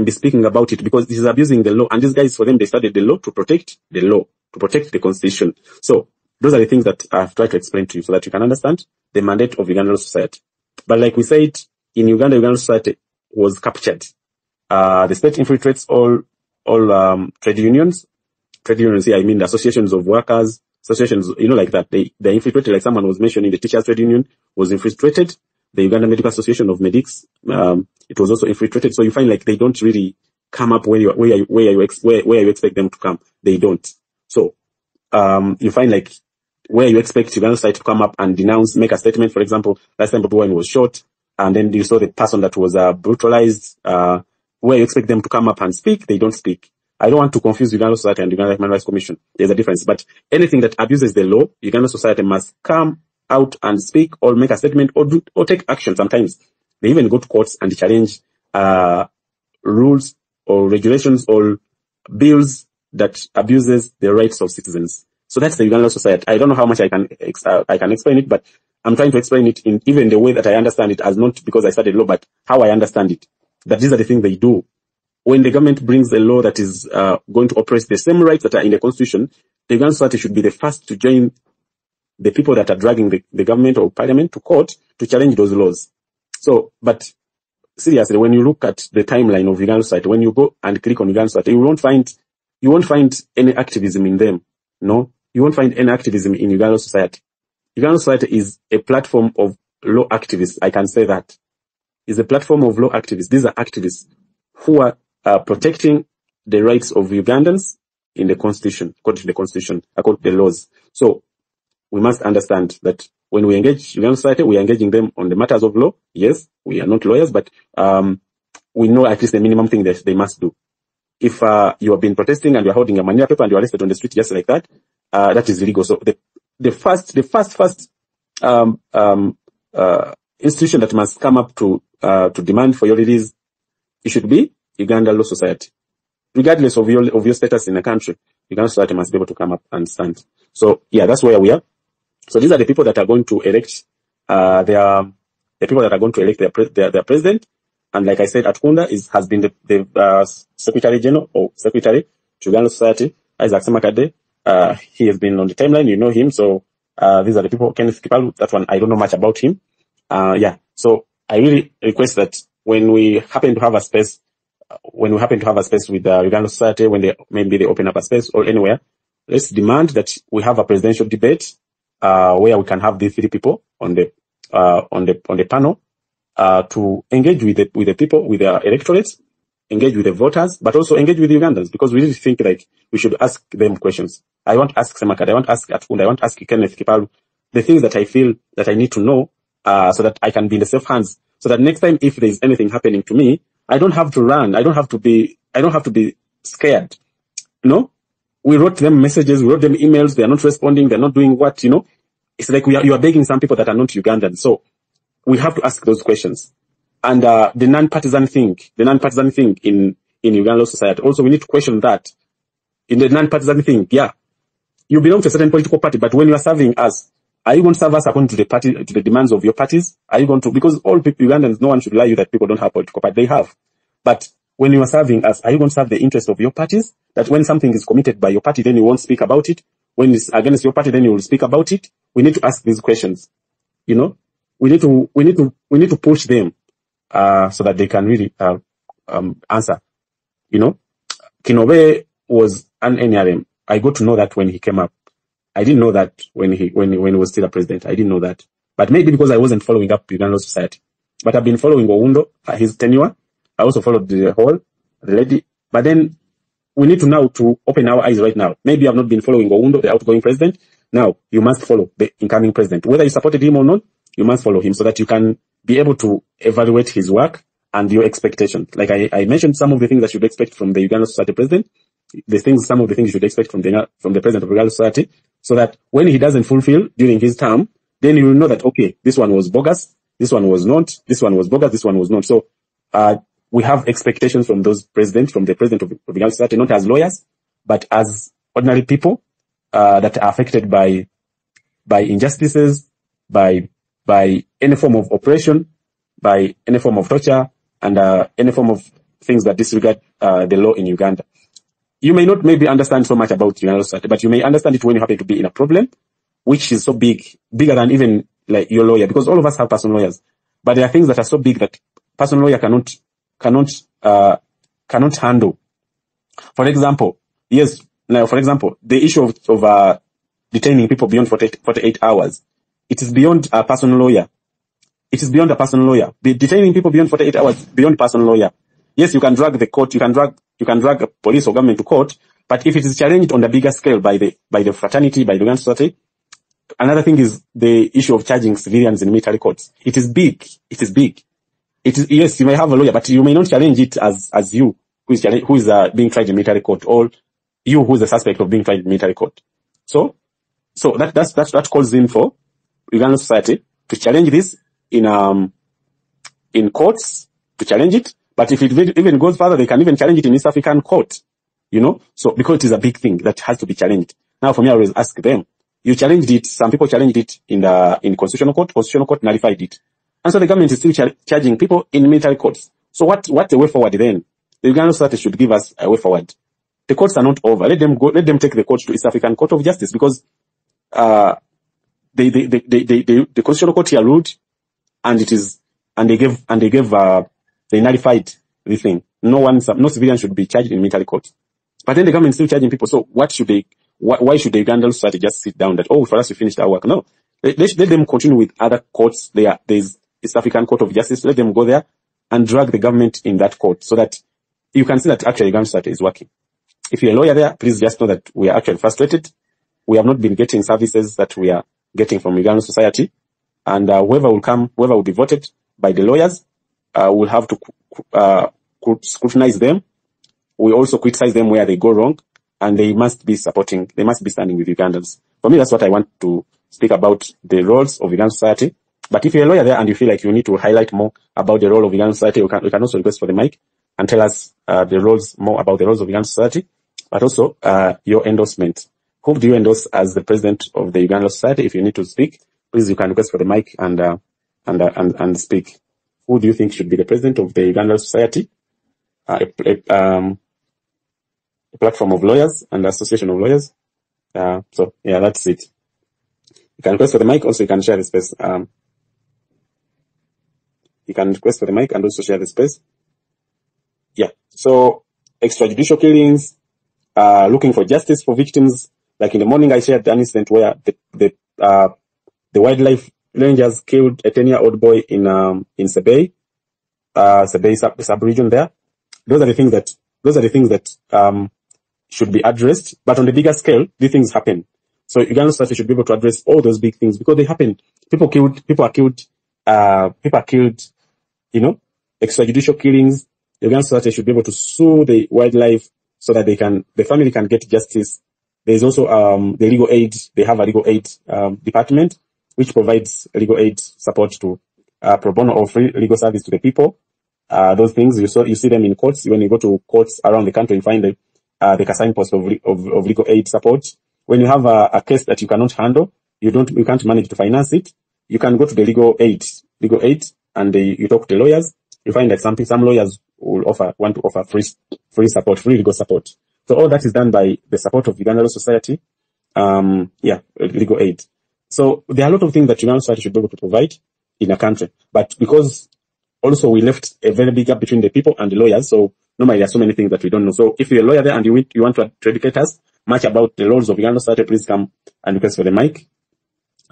be speaking about it, because this is abusing the law. And these guys, for them, they studied the law to protect the law, to protect the constitution. So those are the things that I've tried to explain to you so that you can understand the mandate of Uganda society. But like we said, in Uganda society was captured. The state infiltrates all trade unions. Trade unions here, I mean the associations of workers, associations, like that. They're infiltrated, like someone was mentioning, the teachers trade union was infiltrated. The Uganda Medical Association of Medics, it was also infiltrated. So you find like they don't really come up where you expect them to come. They don't. So, you find like where you expect Uganda society to come up and denounce, make a statement. For example, last time Bobi Wine was shot, and then you saw the person that was brutalized, where you expect them to come up and speak, they don't speak. I don't want to confuse Uganda society and Uganda Human Rights Commission. There's a difference. But anything that abuses the law, Uganda society must come out and speak or make a statement or take action. Sometimes they even go to courts and challenge rules or regulations or bills that abuses the rights of citizens. So that's the Uganda society. I don't know how much I can explain it, but I'm trying to explain it in even the way that I understand it, as not because I studied law, but how I understand it. That these are the things they do. When the government brings a law that is going to oppress the same rights that are in the constitution, the Uganda society should be the first to join the people that are dragging the government or parliament to court to challenge those laws. So, but seriously, when you look at the timeline of Uganda society, when you go and click on Uganda society, you won't find any activism in them. No, you won't find any activism in Uganda society. Uganda society is a platform of law activists. I can say that. It's a platform of law activists. These are activists who are protecting the rights of Ugandans in the constitution, according to the constitution, according to the laws. So, we must understand that when we engage Uganda society, we are engaging them on the matters of law. Yes, we are not lawyers, but we know at least the minimum thing that they must do. If you have been protesting and you are holding a manila paper and you are arrested on the street just like that, that is illegal. So the first institution that must come up to demand for your release, it should be Uganda Law Society. Regardless of your status in the country, Uganda Society must be able to come up and stand. So yeah, that's where we are. So these are the people that are going to elect, the people that are going to elect their president. And like I said, Atukunda has been the Secretary General or Secretary to Uganda Society. Isaac Ssemakadde, he has been on the timeline, you know him. So these are the people. Keneth Kipaalu, that one I don't know much about him. Yeah. So I really request that when we happen to have a space with the Uganda Society, when maybe they open up a space or anywhere, let's demand that we have a presidential debate where we can have these three people on the panel to engage with the people, with their electorates, engage with the voters, but also engage with the Ugandans, because we really think like we should ask them questions. I want to ask Ssemakadde, I want to ask Atukunda, I want to ask Keneth Kipaalu the things that I feel that I need to know so that I can be in the safe hands, so that next time if there's anything happening to me, I don't have to run. I don't have to be scared. You know, we wrote them messages, we wrote them emails. They are not responding. They're not doing what, you know. It's like you are begging some people that are not Ugandan. So we have to ask those questions. And the non-partisan thing in Uganda Law Society, also we need to question that. In the non-partisan thing, yeah, you belong to a certain political party, but when you are serving us, are you going to serve us according to the demands of your parties? Are you going to, because all people, Ugandans, no one should lie you that people don't have political party. They have. But when you are serving us, are you going to serve the interest of your parties? That when something is committed by your party, then you won't speak about it. When it's against your party, then you will speak about it. We need to ask these questions. You know, we need to push them, so that they can really, answer. You know, Kinobe was an NRM. I got to know that when he came up. I didn't know that when he was still a president. I didn't know that. But maybe because I wasn't following up Uganda Society. But I've been following Oundo, his tenure. I also followed the lady. But then we need to now to open our eyes right now. Maybe I've not been following Oundo, the outgoing president. Now you must follow the incoming president. Whether you supported him or not, you must follow him so that you can be able to evaluate his work and your expectations. Like I mentioned some of the things that you should expect from the Uganda Society president. Some of the things you should expect from the president of Uganda Society, so that when he doesn't fulfill during his term, then you will know that, okay, this one was bogus, this one was not, this one was bogus, this one was not. So, we have expectations from those presidents, from the president of Uganda Society, not as lawyers, but as ordinary people, that are affected by injustices, by any form of oppression, by any form of torture, and, any form of things that disregard, the law in Uganda. You may not maybe understand so much about Uganda Society, but you may understand it when you happen to be in a problem, which is so bigger than even like your lawyer, because all of us have personal lawyers. But there are things that are so big that personal lawyer cannot handle. For example, the issue of detaining people beyond 48 hours. It is beyond a personal lawyer. It is beyond a personal lawyer. Detaining people beyond 48 hours, beyond personal lawyer. Yes, you can drag the court, you can drag a police or government to court, but if it is challenged on a bigger scale by the fraternity, by the Uganda Society, another thing is the issue of charging civilians in military courts. It is big. Yes, you may have a lawyer, but you may not challenge it as you, who is being tried in military court, or you who is the suspect of being tried in military court. So that calls in for Uganda Society to challenge this in courts, to challenge it. But if it even goes further, they can even challenge it in East African court, you know? So, because it is a big thing that has to be challenged. Now, for me, I always ask them, you challenged it, some people challenged it in Constitutional Court nullified it. And so the government is still charging people in military courts. So what's the way forward then? The Uganda Society should give us a way forward. The courts are not over. Let them take the court to East African Court of Justice, because, the Constitutional Court here ruled, and they nullified the thing. No civilian should be charged in military court. But then the government is still charging people. So why should the Uganda Society just sit down that, for us to finish our work? No. Let them continue with other courts. There's East African Court of Justice. Let them go there and drag the government in that court, so that you can see that actually Uganda Society is working. If you're a lawyer there, please just know that we are actually frustrated. We have not been getting services that we are getting from Uganda Society. And whoever will be voted by the lawyers, will have to scrutinize them. We also criticize them where they go wrong, and they must be standing with Ugandans. For me, that's what I want to speak about the roles of Ugandan society. But if you're a lawyer there and you feel like you need to highlight more about the role of Ugandan society, you can also request for the mic and tell us more about the roles of Ugandan society, but also your endorsement. Who do you endorse as the president of the Ugandan society? If you need to speak, please you can request for the mic and speak. Who do you think should be the president of the Ugandan society? A platform of lawyers and association of lawyers. So yeah, that's it. You can request for the mic. Also, you can share the space. You can request for the mic and also share the space. Yeah. So extrajudicial killings, looking for justice for victims. Like in the morning, I shared an incident where the wildlife rangers killed a 10-year-old boy in Sebei, sub-region there. Those are the things that should be addressed. But on the bigger scale, these things happen. So Ugandan society should be able to address all those big things because they happen. People are killed, extrajudicial killings. The Ugandan society should be able to sue the wildlife so that the family can get justice. There's also, the legal aid. They have a legal aid, department, which provides legal aid support to, pro bono or free legal service to the people. Those things, you see them in courts. When you go to courts around the country, you find the signpost of legal aid support. When you have a case that you cannot handle, you can't manage to finance it, you can go to the legal aid, and you talk to the lawyers. You find that some lawyers will want to offer free support, free legal support. So all that is done by the support of Uganda Law Society. Legal aid. So there are a lot of things that Uganda Society should be able to provide in a country. But because also we left a very big gap between the people and the lawyers, so normally there are so many things that we don't know. So if you're a lawyer there and you want to educate us much about the roles of Uganda Society, please come and request for the mic.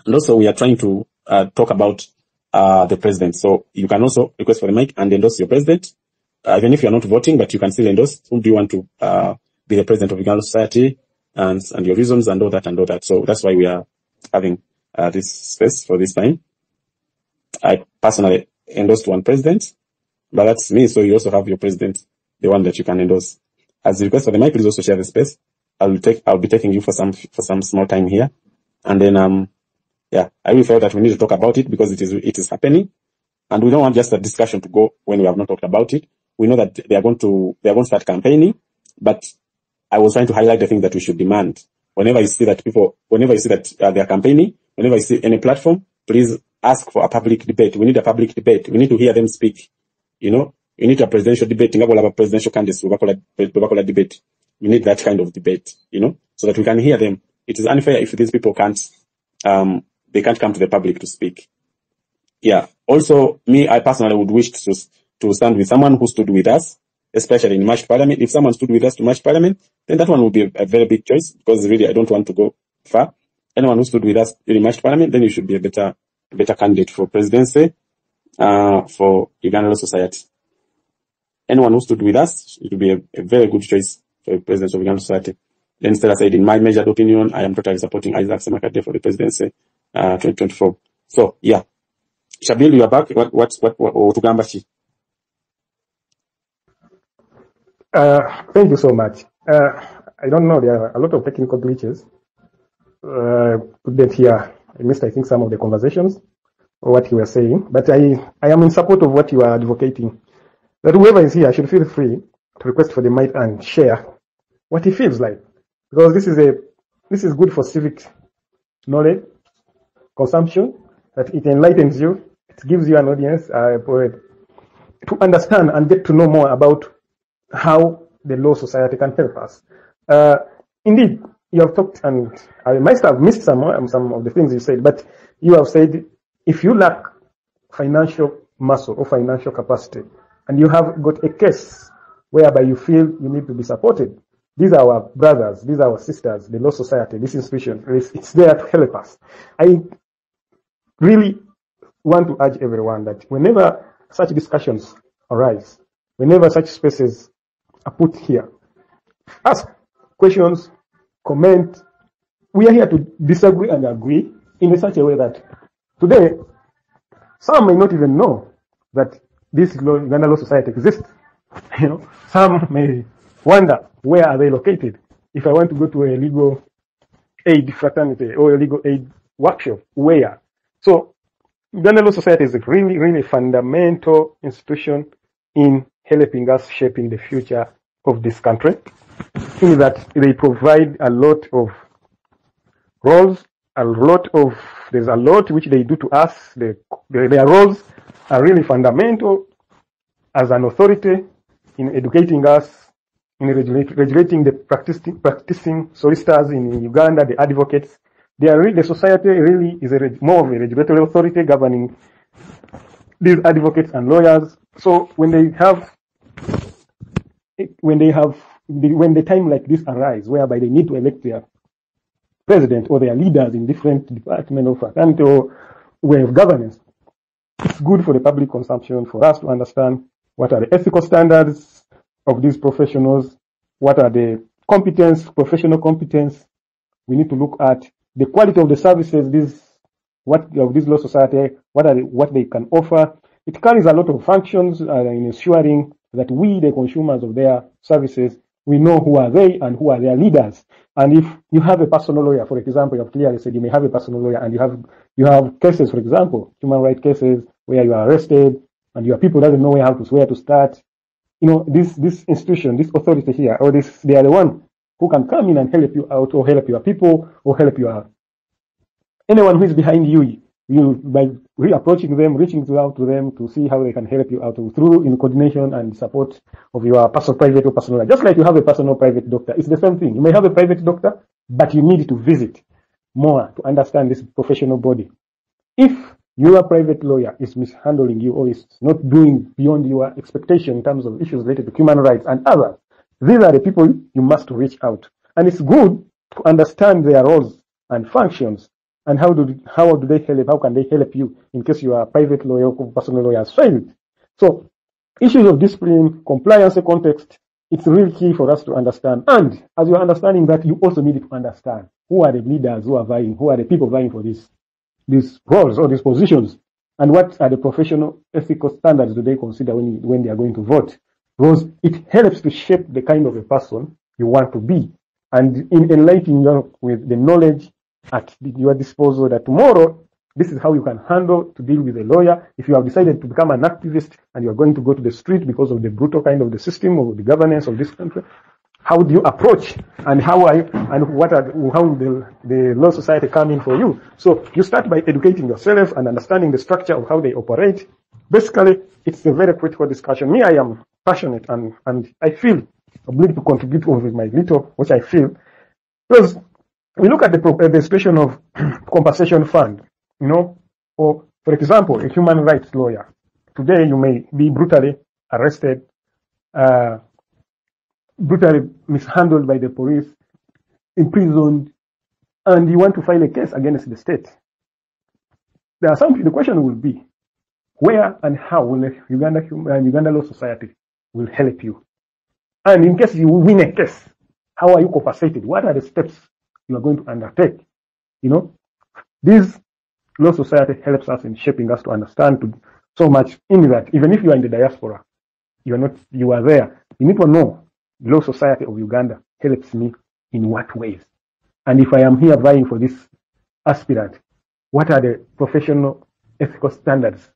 And also we are trying to talk about the president. So you can also request for the mic and endorse your president. Even if you're not voting, but you can still endorse. Who do you want to be the president of Uganda Society, and your reasons and all that. So that's why we are having this space for this time. I personally endorsed one president, but that's me. So you also have your president, the one that you can endorse. As you request for the mic, please also share the space. I'll be taking you for some small time here, and then I really felt that we need to talk about it because it is happening, and we don't want just a discussion to go when we have not talked about it. We know that they are going to start campaigning, but I was trying to highlight the things that we should demand. Whenever you see that they are campaigning, whenever you see any platform, please ask for a public debate. We need a public debate. We need to hear them speak. You need a presidential debate. A presidential candidates, debate. We need that kind of debate, so that we can hear them. It is unfair if these people can't come to the public to speak. Yeah. Also, I personally would wish to stand with someone who stood with us, especially in March Parliament. If someone stood with us to March Parliament, then that one would be a very big choice because really I don't want to go far. Anyone who stood with us during March Parliament, then you should be a better candidate for presidency, for Uganda Law Society. Anyone who stood with us, it would be a very good choice for the president of Uganda Society. Then Stella said, in my measured opinion, I am totally supporting Isaac Ssemakadde for the presidency, 2024. So, yeah. Shabil, you are back. What Tugambachi? Thank you so much. I don't know, there are a lot of technical glitches. Couldn't hear. I missed, I think, some of the conversations or what you were saying. But I am in support of what you are advocating. That whoever is here should feel free to request for the mic and share what he feels like. Because this is good for civic knowledge, consumption, that it enlightens you, it gives you an audience to understand and get to know more about how the law society can help us. Indeed, you have talked, and I might have missed some of the things you said, but you have said if you lack financial muscle or financial capacity, and you have got a case whereby you feel you need to be supported, these are our brothers, these are our sisters, the law society, this institution, it's there to help us. I really want to urge everyone that whenever such discussions arise, whenever such spaces are put here, ask questions, comment. We are here to disagree and agree in such a way that today some may not even know that this Uganda Law Society exists. Some may wonder, where are they located? If I want to go to a legal aid fraternity or a legal aid workshop where, so Uganda Law Society is a really, really fundamental institution in helping us shaping the future of this country, in that they provide a lot of roles, there's a lot which they do to us. Their roles are really fundamental as an authority in educating us, in regulating the practicing solicitors in Uganda, the advocates. The society really is more of a regulatory authority governing these advocates and lawyers. So when the time like this arise, whereby they need to elect their president or their leaders in different departments of a country or way of governance, it's good for the public consumption for us to understand what are the ethical standards of these professionals, what are the professional competence. We need to look at the quality of the services this law society, what they can offer. It carries a lot of functions in ensuring that we, the consumers of their services, we know who are they and who are their leaders. And if you have a personal lawyer, for example, you have clearly said you may have a personal lawyer, and you have cases, for example, human rights cases where you are arrested and your people doesn't know where to start. This institution, this authority here, or they are the one who can come in and help you out, or help your people, or help anyone who is behind you by approaching them, reaching out to them to see how they can help you out through in coordination and support of your private or personal life. Just like you have a personal private doctor, it's the same thing. You may have a private doctor, but you need to visit more to understand this professional body. If your private lawyer is mishandling you or is not doing beyond your expectation in terms of issues related to human rights and others, these are the people you must reach out. And it's good to understand their roles and functions. And how do they help? How can they help you in case your private lawyer or personal lawyer has failed? So, issues of discipline, compliance context, it's really key for us to understand. And as you're understanding that, you also need to understand who are the leaders who are vying, who are the people vying for these roles or these positions, and what are the professional ethical standards do they consider when they are going to vote? Because it helps to shape the kind of a person you want to be, and in enlightening you with the knowledge at your disposal that tomorrow, this is how you can handle to deal with a lawyer. If you have decided to become an activist and you are going to go to the street because of the brutal kind of the system or the governance of this country, how do you approach and how the law society come in for you? So you start by educating yourself and understanding the structure of how they operate. Basically, it's a very critical discussion. Me, I am passionate and I feel obliged to contribute with my little, which I feel, because we look at the situation of compensation fund, or for example, a human rights lawyer. Today, you may be brutally arrested, brutally mishandled by the police, imprisoned, and you want to file a case against the state. The question will be, where and how will Uganda Law Society will help you? And in case you win a case, how are you compensated? What are the steps you are going to undertake? This law society helps us in shaping us to understand so much in that even if you are in the diaspora, you are there. You need to know the law society of Uganda helps me in what ways. And if I am here vying for this aspirant, what are the professional ethical standards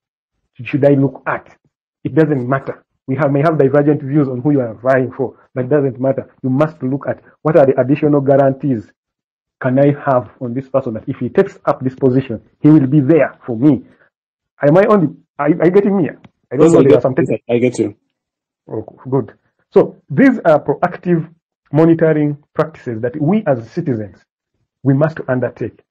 should I look at? It doesn't matter. We may have divergent views on who you are vying for, but it doesn't matter. You must look at what are the additional guarantees can I have on this person that if he takes up this position, he will be there for me. Are you getting me? I don't know there are some things. I get you. Oh, good. So these are proactive monitoring practices that we as citizens, we must undertake.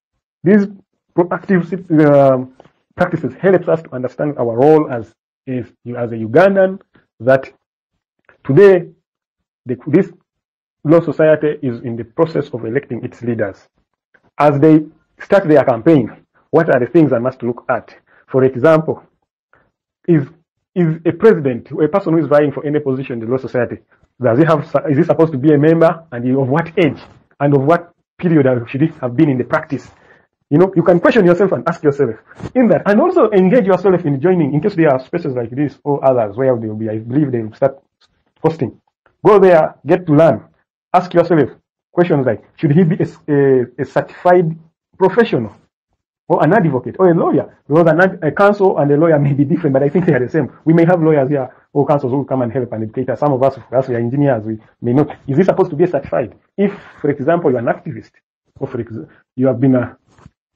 These proactive practices helps us to understand our role as a Ugandan, that today this law society is in the process of electing its leaders. As they start their campaign, what are the things I must look at? For example, is a president, a person who is vying for any position in the law society, is he supposed to be a member, and of what age and of what period should he have been in the practice? You can question yourself and ask yourself in that, and also engage yourself in joining in case there are spaces like this or others where they will be, I believe they will start hosting. Go there, get to learn. Ask yourself questions like, should he be a certified professional? or an advocate, or a lawyer, because a counsel and a lawyer may be different, but I think they are the same. We may have lawyers here or counsels who come and help and educate us. Some of us we are engineers, we may not. Is this supposed to be certified? If, for example, you're an activist, or for example, you have been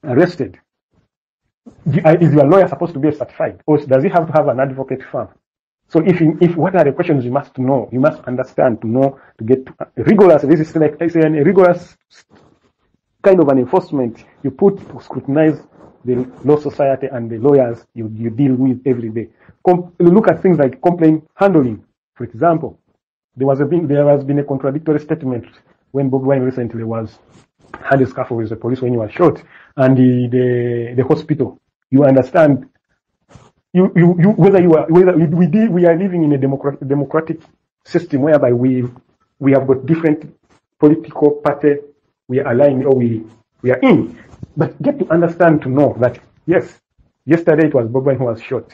arrested, is your lawyer supposed to be certified, or does he have to have an advocate firm? So if what are the questions you must know, you must understand to know, to get rigorous. This is like I say, a rigorous kind of an enforcement you put to scrutinize the law society and the lawyers you deal with every day. Look at things like complaint handling. For example, there has been a contradictory statement when Bob Wine recently had a scuffle with the police when he was shot, and the hospital. You understand? We are living in a democratic system whereby we have got different political party we are aligned or we are in. But get to understand, to know that yes, yesterday it was Bob Wine who was shot.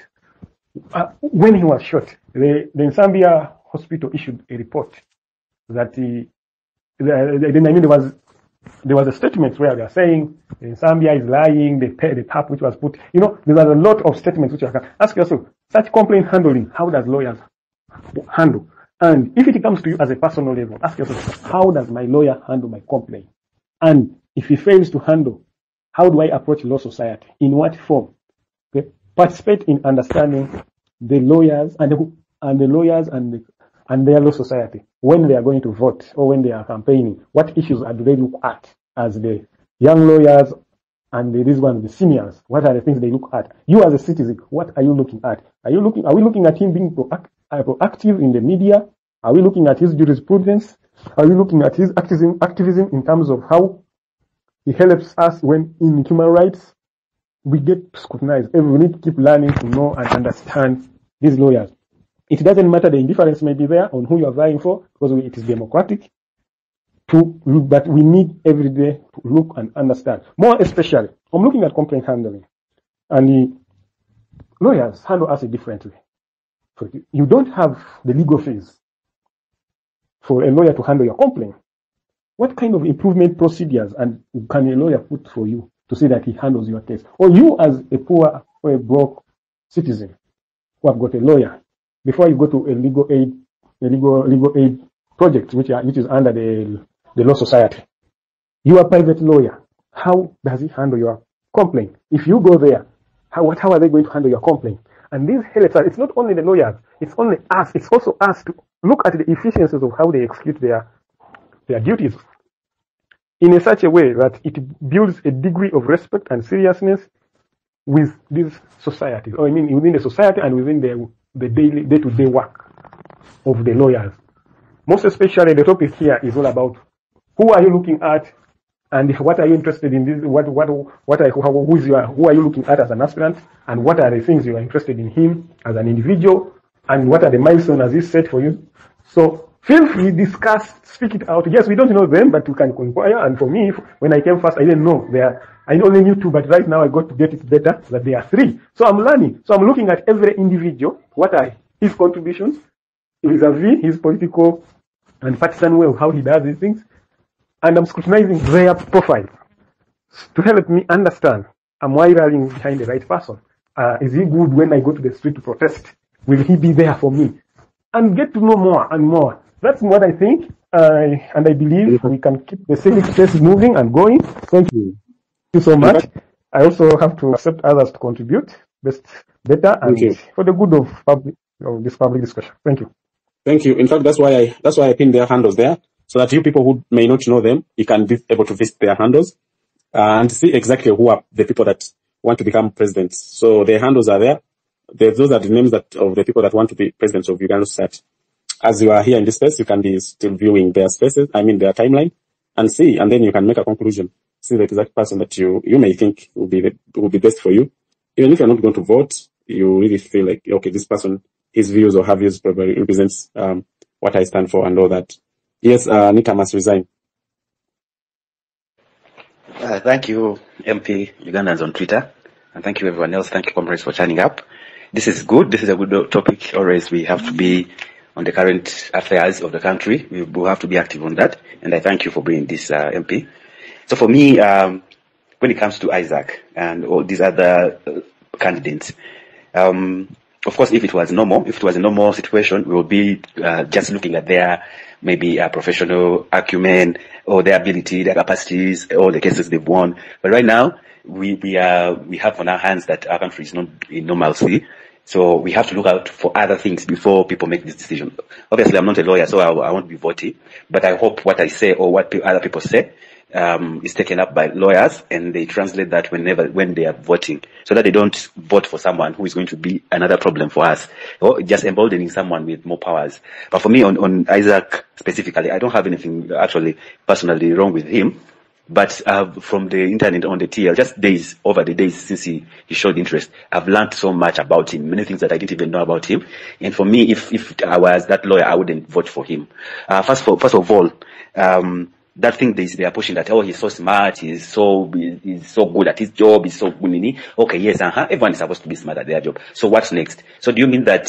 When he was shot, the Zambia hospital issued a report that there was a statement where they are saying Zambia is lying, the tap which was put, there are a lot of statements which you can ask yourself, such complaint handling, how does lawyers handle? And if it comes to you as a personal level, ask yourself, how does my lawyer handle my complaint? And if he fails to handle, how do I approach law society? In what form? Okay? Participate in understanding the lawyers and their law society when they are going to vote or when they are campaigning. What issues do they look at as the young lawyers and these ones, the seniors? What are the things they look at? You as a citizen, what are you looking at? Are we looking at him being proactive in the media? Are we looking at his jurisprudence? Are we looking at his activism in terms of how he helps us when in human rights? We get scrutinized. We need to keep learning to know and understand these lawyers. It doesn't matter, the indifference may be there on who you are vying for, because it is democratic. But we need every day to look and understand. More especially, I'm looking at complaint handling. And the lawyers handle us differently. You don't have the legal fees for a lawyer to handle your complaint. What kind of improvement procedures and can a lawyer put for you to say that he handles your case? Or you as a poor or a broke citizen who have got a lawyer, before you go to a legal aid project, which is under the law society, you are a private lawyer. How does he handle your complaint? If you go there, how are they going to handle your complaint? And these helps us. It's not only the lawyers, it's only us. It's also us to look at the efficiencies of how they execute their duties in such a way that it builds a degree of respect and seriousness with these societies, or within the society and within the daily day-to-day work of the lawyers. Most especially, the topic here is all about who are you looking at and what are you interested in. Who are you looking at as an aspirant, and what are the things you are interested in him as an individual, and what are the milestones as he set for you. So feel free, discuss, speak it out. Yes, we don't know them, but we can inquire. And for me, when I came first, I didn't know. I only knew 2, but right now I got to get it better that there are 3. So I'm learning. So I'm looking at every individual. What are his contributions vis-a-vis his political and partisan way of how he does these things. And I'm scrutinizing their profile to help me understand, am I rallying behind the right person? Is he good when I go to the street to protest? Will he be there for me? And get to know more and more. That's what I think. And I believe we can keep the civic space moving and going. Thank you. Thank you so much. I also have to accept others to contribute better and for the good of this public discussion. Thank you. Thank you. In fact, that's why I pinned their handles there, so that you people who may not know them, you can be able to visit their handles and see exactly who are the people that want to become presidents. So their handles are there. Those are the names of the people that want to be presidents of Uganda Society. As you are here in this space, you can be still viewing their spaces, their timeline, and see, and then you can make a conclusion. See the exact person that you may think will be best for you. Even if you're not going to vote, you really feel like, okay, this person, his views or her views probably represents what I stand for and all that. Yes, Nita must resign. Thank you, MP Ugandans on Twitter, and thank you everyone else. Thank you, comrades, for turning up. This is good. This is a good topic. Always we have to be on the current affairs of the country. We will have to be active on that, and I thank you for bringing this, MP. So for me, when it comes to Isaac and all these other candidates, of course, if it was a normal situation, we would be just looking at their maybe professional acumen or their ability, their capacities, all the cases they've won. But right now, we have on our hands that our country is not in normalcy. So we have to look out for other things before people make this decision. Obviously, I'm not a lawyer, so I won't be voting. But I hope what I say or what other people say is taken up by lawyers, and they translate that when they are voting, so that they don't vote for someone who is going to be another problem for us, or just emboldening someone with more powers. But for me, on Isaac specifically, I don't have anything actually personally wrong with him. But from the internet on the TL, just over the days since he showed interest, I've learned so much about him, many things that I didn't even know about him. And for me, if I was that lawyer, I wouldn't vote for him. First of all, that thing they are pushing that, oh, he's so smart, he's so good at his job, he's so good. Okay, yes, everyone is supposed to be smart at their job. So what's next? So do you mean that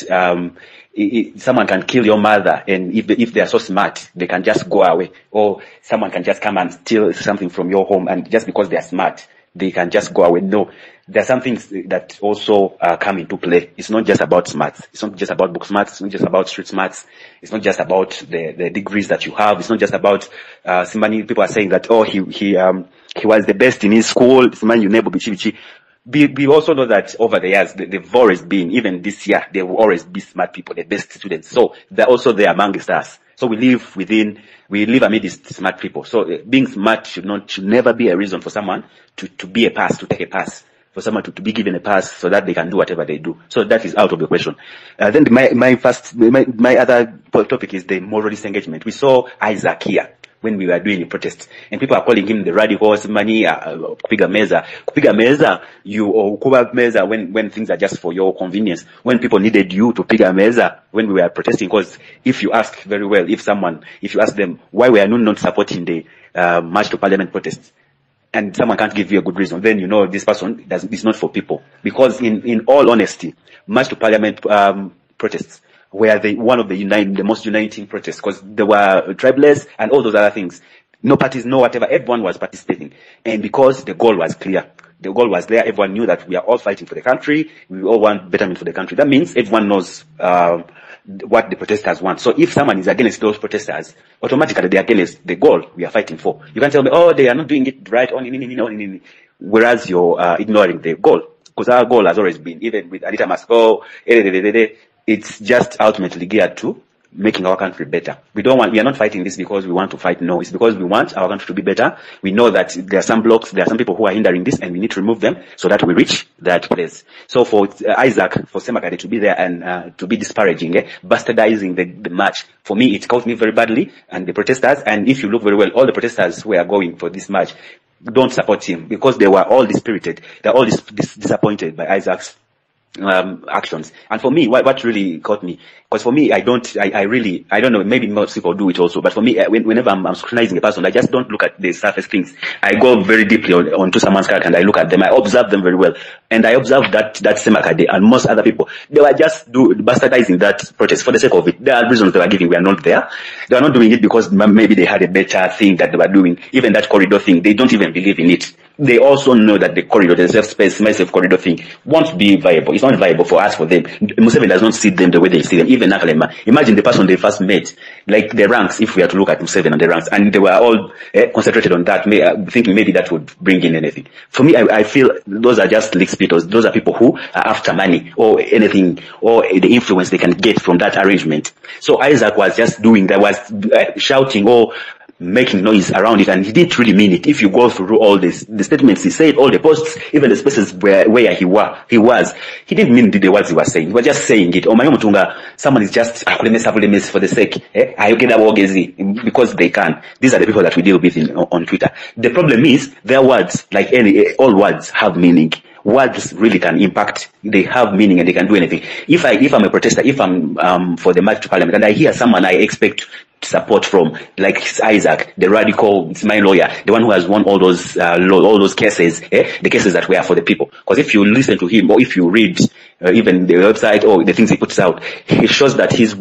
someone can kill your mother, and if they are so smart, they can just go away? Or someone can just come and steal something from your home, and just because they are smart, they can just go away? No. There are some things that also come into play. It's not just about smarts. It's not just about book smarts. It's not just about street smarts. It's not just about the degrees that you have. It's not just about Simani. People are saying that, oh, he was the best in his school. Simani, you never be. We also know that over the years, they've always been, even this year, there will always be smart people, the best students. So they're also there amongst us. So we live amidst smart people. So being smart should never be a reason for someone to take a pass. For someone to be given a pass so that they can do whatever they do. So that is out of the question. Then my other topic is the moral disengagement. We saw Isaac here when we were doing the protests, and people are calling him the radicals, kupiga meza, kuba meza when things are just for your convenience. When people needed you to piga meza when we were protesting, because if you ask very well, if you ask them why we are not supporting the March to Parliament protests, and someone can't give you a good reason, then you know this person is not for people. Because in all honesty, March to Parliament protests were one of the most uniting protests, because there were tribalists and all those other things. No parties, no whatever, everyone was participating. And because the goal was clear, the goal was there, everyone knew that we are all fighting for the country, we all want betterment for the country. That means everyone knows what the protesters want. So if someone is against those protesters, automatically they're against the goal we are fighting for. You can't tell me, oh, they are not doing it right, whereas you're ignoring the goal. Because our goal has always been, even with Anita Masko, it's just ultimately geared to making our country better. We are not fighting this because we want to fight. No, it's because we want our country to be better. We know that there are some blocks, there are some people who are hindering this, and we need to remove them so that we reach that place. So for Isaac, for Ssemakadde to be there and to be disparaging, bastardizing the march, for me, it caught me very badly, and the protesters, and if you look very well, all the protesters who are going for this march don't support him, because they were all dispirited. They're all disappointed by Isaac's actions. And for me, what really caught me, because for me, I don't know, maybe most people do it also, but for me, whenever I'm scrutinizing a person, I just don't look at the surface things. I go very deeply onto someone's character, and I look at them, I observe them very well. And I observed that Ssemakadde and most other people, they were just bastardizing that protest for the sake of it. There are reasons they were giving, we are not there. They are not doing it because maybe they had a better thing that they were doing. Even that corridor thing, they don't even believe in it. They also know that the corridor, the self-space, massive corridor thing, won't be viable. It's not viable for us, for them. Museveni does not see them the way they see them. Even Nakalema. Imagine the person they first met, like the ranks, if we are to look at Museveni and the ranks, and they were all concentrated on that, thinking maybe that would bring in anything. For me, I feel those are just leak spitters. Those are people who are after money or anything, or the influence they can get from that arrangement. So Isaac was just doing that, was shouting or making noise around it, and he didn't really mean it. If you go through all the statements he said, all the posts, even the spaces where he was, he didn't mean the words he was saying. He was just saying it. Someone is just for the sake, because they can. These are the people that we deal with on Twitter. The problem is their words, like all words, have meaning. Words really can impact. They have meaning and they can do anything. If I'm a protester, if I'm for the march to Parliament, and I hear someone I expect support from, like Isaac, the radical, it's my lawyer, the one who has won all those cases, the cases that were for the people. Because if you listen to him, or if you read even the website or the things he puts out, it shows that his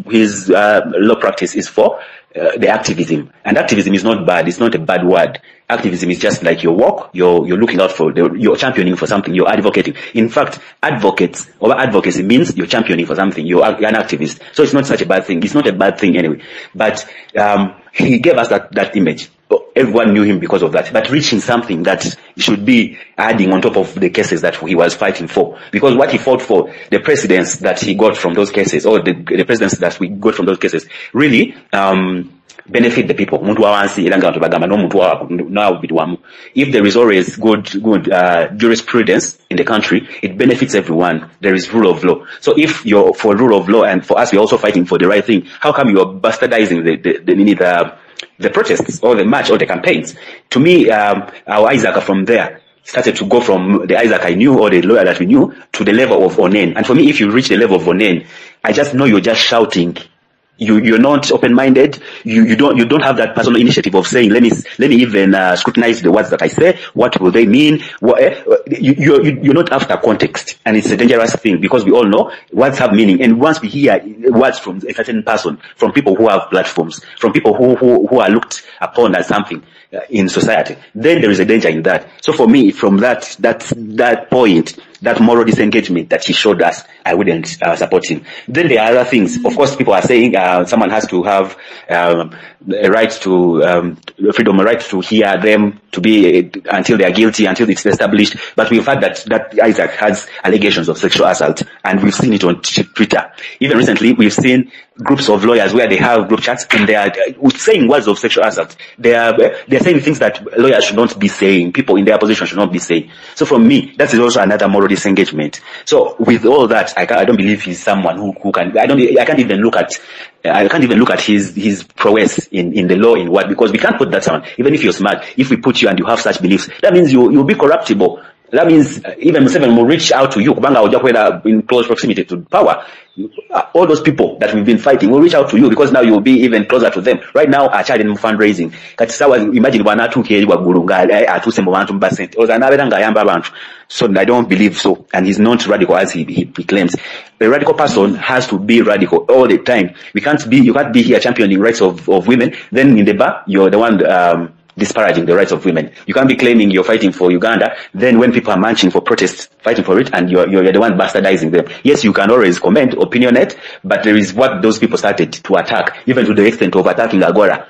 law practice is for the activism. And activism is not bad. It's not a bad word. Activism is just like your work. You're looking out for, you're championing for something. You're advocating. In fact, advocates or advocacy means you're championing for something. You're an activist. So it's not such a bad thing. It's not a bad thing anyway. But he gave us that image. Everyone knew him because of that. But reaching something that should be adding on top of the cases that he was fighting for. Because what he fought for, the precedents that he got from those cases, or the precedents that we got from those cases, really benefit the people. If there is always good jurisprudence in the country, it benefits everyone. There is rule of law. So if you're for rule of law, and for us, we're also fighting for the right thing, how come you're bastardizing the protests or the march or the campaigns? To me, our Isaac from there started to go from the Isaac I knew or the lawyer that we knew to the level of Onen. And for me, if you reach the level of Onen, I just know you're just shouting. You're not open-minded. You don't have that personal initiative of saying, let me even scrutinize the words that I say. What will they mean? You're not after context, and it's a dangerous thing because we all know words have meaning. And once we hear words from a certain person, from people who have platforms, from people who are looked upon as something in society, then there is a danger in that. So for me, from that point, that moral disengagement that he showed us, I wouldn't support him. Then there are other things. Of course, people are saying someone has to have a right to freedom, a right to hear them, to be until they are guilty, until it's established. But we've heard that Isaac has allegations of sexual assault, and we've seen it on Twitter. Even recently, we've seen groups of lawyers where they have group chats and they are saying words of sexual assault. They're saying things that lawyers should not be saying, people in their position should not be saying. So for me, that is also another moral disengagement. So with all that, I don't believe he's someone who can. I can't even look at his prowess in the law in what, because we can't put that on. Even if you're smart, if we put you and you have such beliefs, that means you'll be corruptible. That means even Museveni will reach out to you, in close proximity to power. All those people that we've been fighting will reach out to you because now you'll be even closer to them. Right now, our child in fundraising. Imagine so I don't believe so. And he's not radical as he claims. A radical person has to be radical all the time. You can't be here championing rights of women. Then in the bar, you're the one, disparaging the rights of women. You can't be claiming you're fighting for Uganda, then when people are marching for protests, fighting for it, and you're the one bastardizing them. Yes, you can always comment, opinionate, but there is what those people started to attack, even to the extent of attacking Agora,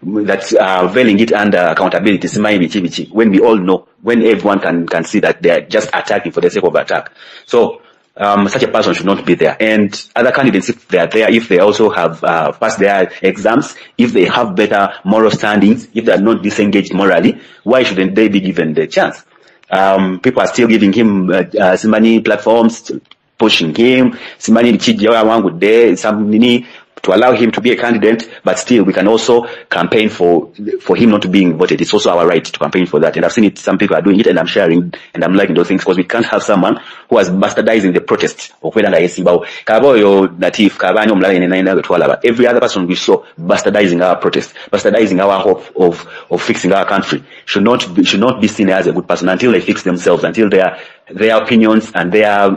that's veiling it under accountability, when we all know, when everyone can see that they're just attacking for the sake of attack. So, such a person should not be there. And other candidates, if they are there, if they also have passed their exams, if they have better moral standings, if they are not disengaged morally, why shouldn't they be given the chance? People are still giving him Simani platforms, pushing him. Simani Chijiawa Wangu there, Samini, to allow him to be a candidate, but still we can also campaign for him not to being voted. It's also our right to campaign for that. And I've seen it, some people are doing it, and I'm sharing, and I'm liking those things, because we can't have someone who is bastardizing the protest. Every other person we saw bastardizing our protest, bastardizing our hope of fixing our country should not be seen as a good person until they fix themselves, until their opinions and their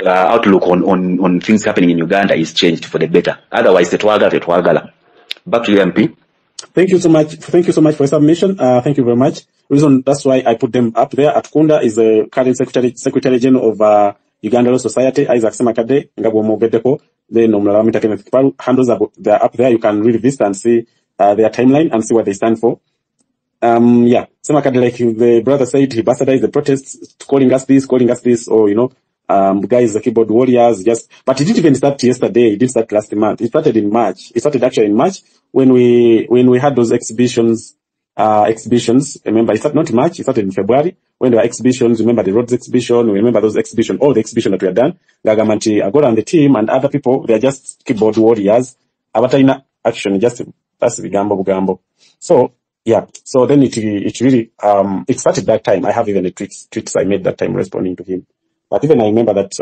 outlook on things happening in Uganda is changed for the better. Otherwise, tetwagala. Back to you, MP. Thank you so much. Thank you so much for your submission. Thank you very much. That's why I put them up there. Atukunda is the current Secretary General of Uganda Law Society. Isaac Ssemakadde, Ngabo Mobedeko. Then Keneth Kipaalu. Handles they're up there. You can really visit and see their timeline and see what they stand for. Ssemakadde, like the brother said, he bastardized the protests, calling us this, or guys, the keyboard warriors, but it didn't even start yesterday. It didn't start last month. It started in March. It started actually in March when we had those exhibitions. Remember, it started not in March, it started in February when there were exhibitions. Remember the roads exhibition. Remember those exhibitions, all the exhibition that we had done. Gagamanti, Agora and the team and other people, they're just keyboard warriors. Abataina action, just, that's Bugambo. So, yeah. So then it really, it started that time. I have even the tweets I made that time responding to him. But even I remember that,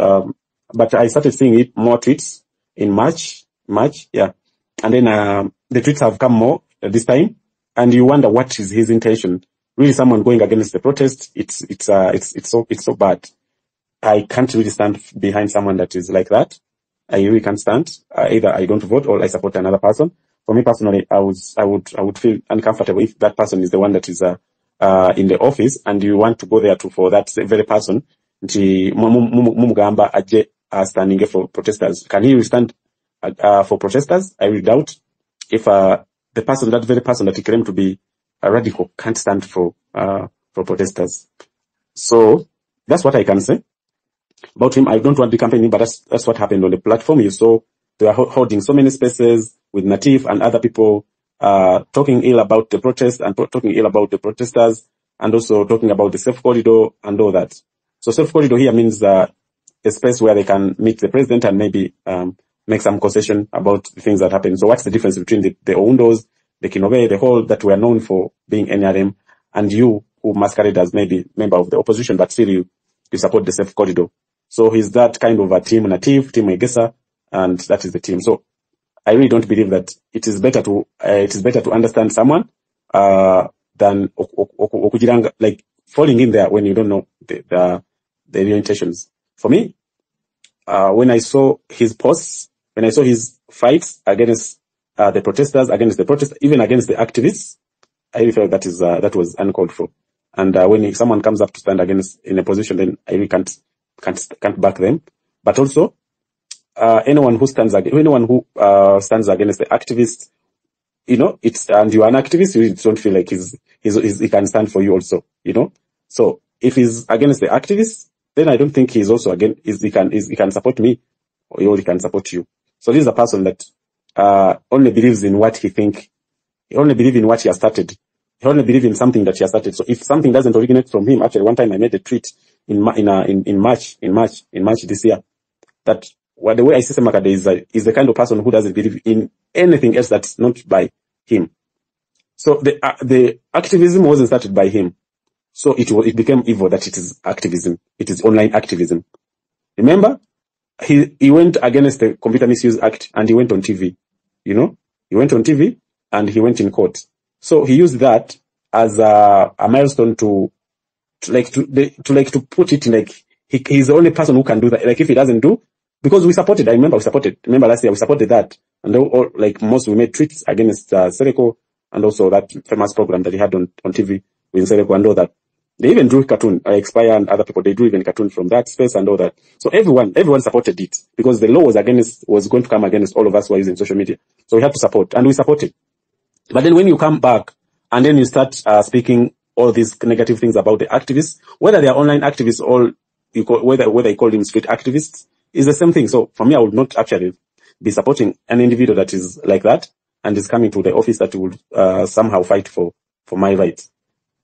but I started seeing it more tweets in March, yeah. And then, the tweets have come more this time, and you wonder what is his intention. Really someone going against the protest, it's so bad. I can't really stand behind someone that is like that. I really can't stand. Either I don't vote or I support another person. For me personally, I would feel uncomfortable if that person is the one that is in the office and you want to go there for that very person. Mumugamba aje standing for protesters. Can he stand for protesters? I really doubt. If that very person that he claimed to be a radical can't stand for protesters. So that's what I can say about him. I don't want the campaigning, but that's what happened on the platform. You saw they are holding so many spaces with Natif and other people talking ill about the protest and talking ill about the protesters, and also talking about the safe corridor and all that. So safe corridor here means a space where they can meet the president and maybe make some concession about the things that happen. So what's the difference between the Oundos, the Kinobe, the whole that were known for being NRM, and you who masquerade as maybe member of the opposition, but still you support the safe corridor. So he's that kind of a team Natif, team Egesa, and that is the team. So I really don't believe that it is better to understand someone than like falling in there when you don't know the real intentions. For me, when I saw his posts, when I saw his fights against the protesters, even against the activists, I really felt that was uncalled for. And when someone comes up to stand against in a position, then I really can't back them. But also, anyone who stands against the activists, you know, and you are an activist, you don't feel like he can stand for you also, you know. So if he's against the activists, then I don't think he's also he can support me, or he can support you. So this is a person that only believes in what he think. He only believes in what he has started. He only believes in something that he has started. So if something doesn't originate from him, actually one time I made a tweet in March this year, that the way I see Ssemakadde is the kind of person who doesn't believe in anything else that's not by him. So the activism wasn't started by him. So it became evil that it is activism. It is online activism. Remember, he went against the Computer Misuse Act and he went on TV. You know, he went on TV and he went in court. So he used that as a milestone to put it in, like, he's the only person who can do that. Like, if he doesn't do, because we supported, remember last year we supported that, and we made tweets against Sereko, and also that famous program that he had on TV with Sereko and all that. They even drew cartoon, Expire and other people, they drew even cartoon from that space and all that. So everyone supported it, because the law was going to come against all of us who are using social media. So we had to support, and we supported. But then when you come back, and then you start speaking all these negative things about the activists, whether they are online activists or whether you call them street activists, is the same thing. So for me, I would not actually be supporting an individual that is like that and is coming to the office that would somehow fight for my rights.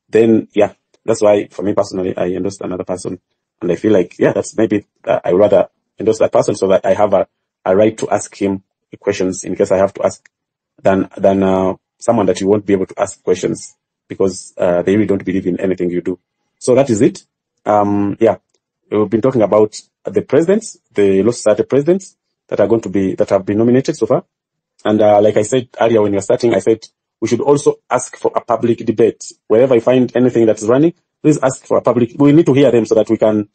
Then, yeah, that's why for me personally, I endorse another person, and I feel like, yeah, that's maybe I would rather endorse that person so that I have a right to ask him questions in case I have to ask, than someone that you won't be able to ask questions because they really don't believe in anything you do. So that is it. Yeah, we've been talking about the presidents, the Law Society presidents that have been nominated so far. And like I said earlier when we were starting, I said we should also ask for a public debate. Wherever you find anything that is running, please ask for a public. We need to hear them so that we can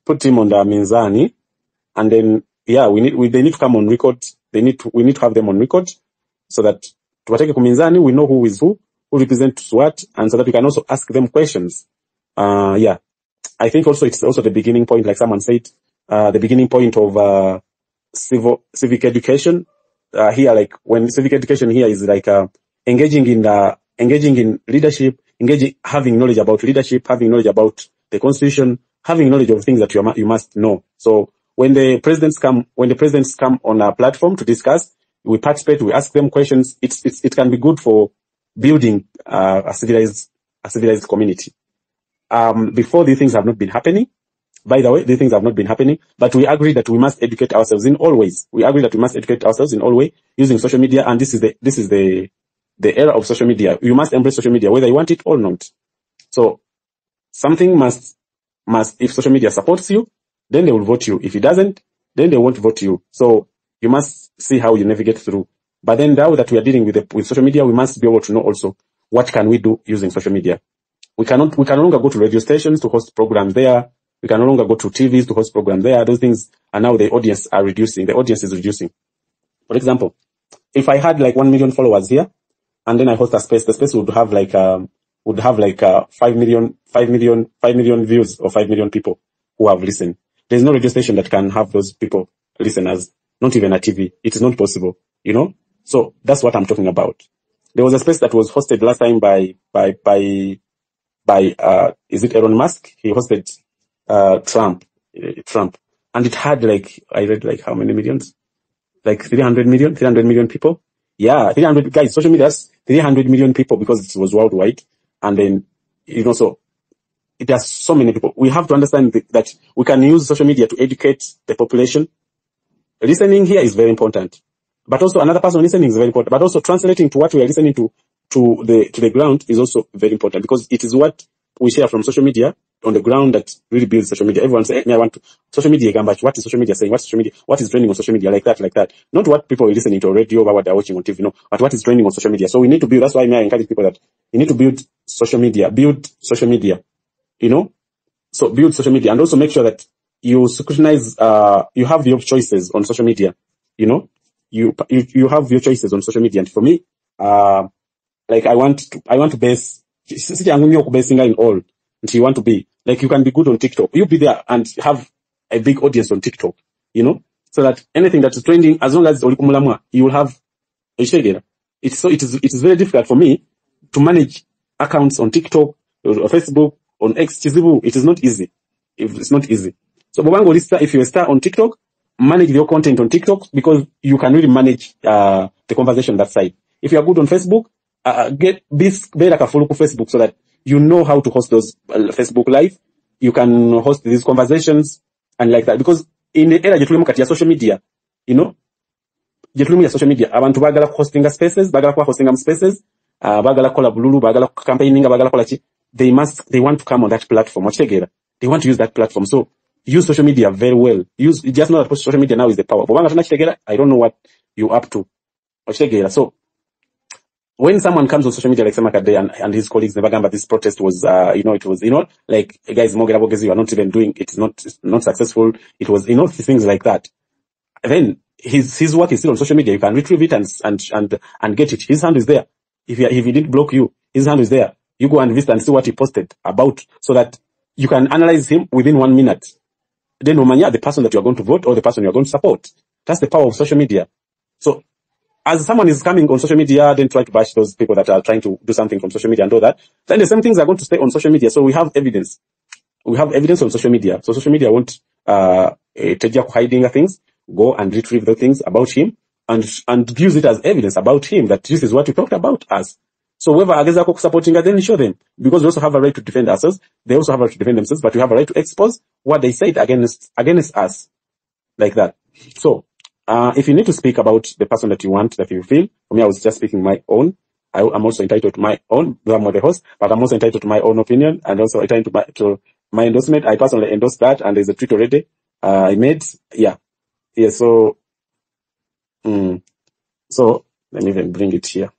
put him on the Minzani. And then, yeah, they need to come on record. We need to have them on record so that tuwateke kuminzani, we know who is who represents what, and so that we can also ask them questions. Yeah, I think also it's also the beginning point, like someone said, the beginning point of civic education. Here, like when civic education here is like engaging in leadership, having knowledge about leadership, having knowledge about the constitution, having knowledge of things that you must know. So when the presidents come on a platform to discuss, we participate, we ask them questions. It can be good for building a civilized community. Before, these things have not been happening. By the way, these things have not been happening, but we agree that we must educate ourselves in all ways. We agree that we must educate ourselves in all ways using social media, and this is the era of social media. You must embrace social media, whether you want it or not. So something must, if social media supports you, then they will vote you. If it doesn't, then they won't vote you. So you must see how you navigate through. But then now that we are dealing with social media, we must be able to know also what can we do using social media. We can no longer go to radio stations to host programs there We can no longer go to TVs to host programs there. Those things are now the audience are reducing. The audience is reducing. For example, if I had like 1 million followers here, and then I host a space, the space would have like 5 million views or 5 million people who have listened. There's no radio station that can have those people listeners, not even a TV. It is not possible, you know? So that's what I'm talking about. There was a space that was hosted last time by is it Elon Musk? He hosted, Trump. And it had like, I read like how many millions? Like 300 million people. Yeah, 300 guys, social media has 300 million people because it was worldwide. And then, you know, so there's so many people. We have to understand that we can use social media to educate the population. Listening here is very important. But also another person listening is very important. But also translating to what we are listening to the ground is also very important, because it is what we share from social media on the ground that really builds social media. Everyone says, hey, I want to social media. What is social media saying? What's social media? What is trending on social media? Like that. Not what people are listening to radio or what they're watching on TV, no, but what is trending on social media. So we need to build, that's why I encourage people that you need to build social media, you know? So build social media, and also make sure that you scrutinize, you have your choices on social media, you know? You have your choices on social media. And for me, like I want to base in all. And you want to be like, you can be good on TikTok. You be there and have a big audience on TikTok, you know, so that anything that is trending, as long as you will have a share. It is very difficult for me to manage accounts on TikTok or Facebook, on X. It is not easy. It's not easy. So, if you're a star on TikTok, manage your content on TikTok, because you can really manage the conversation that side. If you are good on Facebook, get like a follow Facebook, so that you know how to host those Facebook Live. You can host these conversations and like that, because in the era jetulimu kati ya social media, you know, jetulimu ya social media, abantu bagala hosting spaces, bagala hosting spaces, bagala kola bululu, bagala campaigning, bagala kola chi. They want to come on that platform. They want to use that platform. So use social media very well. Just know that social media now is the power. I don't know what you're up to. So when someone comes on social media like Ssemakadde and his colleagues never but this protest was, it was, like, guys, Mogera Bogezi, you are not even doing, it's not successful. It was, things like that. Then his work is still on social media. You can retrieve it and get it. His hand is there. If he didn't block you, his hand is there. You go and visit and see what he posted about, so that you can analyze him within 1 minute. Then Omanya, the person that you are going to vote or the person you are going to support. That's the power of social media. So, as someone is coming on social media, then try to bash those people that are trying to do something from social media and all that. Then the same things are going to stay on social media. So we have evidence. We have evidence on social media. So social media won't, hiding things. Go and retrieve the things about him and use it as evidence about him, that this is what we talked about us. So whoever ageza supporting us, then show them. Because we also have a right to defend ourselves. They also have a right to defend themselves, but we have a right to expose what they said against us. Like that. So, if you need to speak about the person that you feel, for me, I was just speaking my own. I'm also entitled to my own, though I'm not the host, but I'm also entitled to my own opinion, and also entitled to my endorsement. I personally endorse that, and there's a tweet already, I made. Yeah, so, so, let me even bring it here.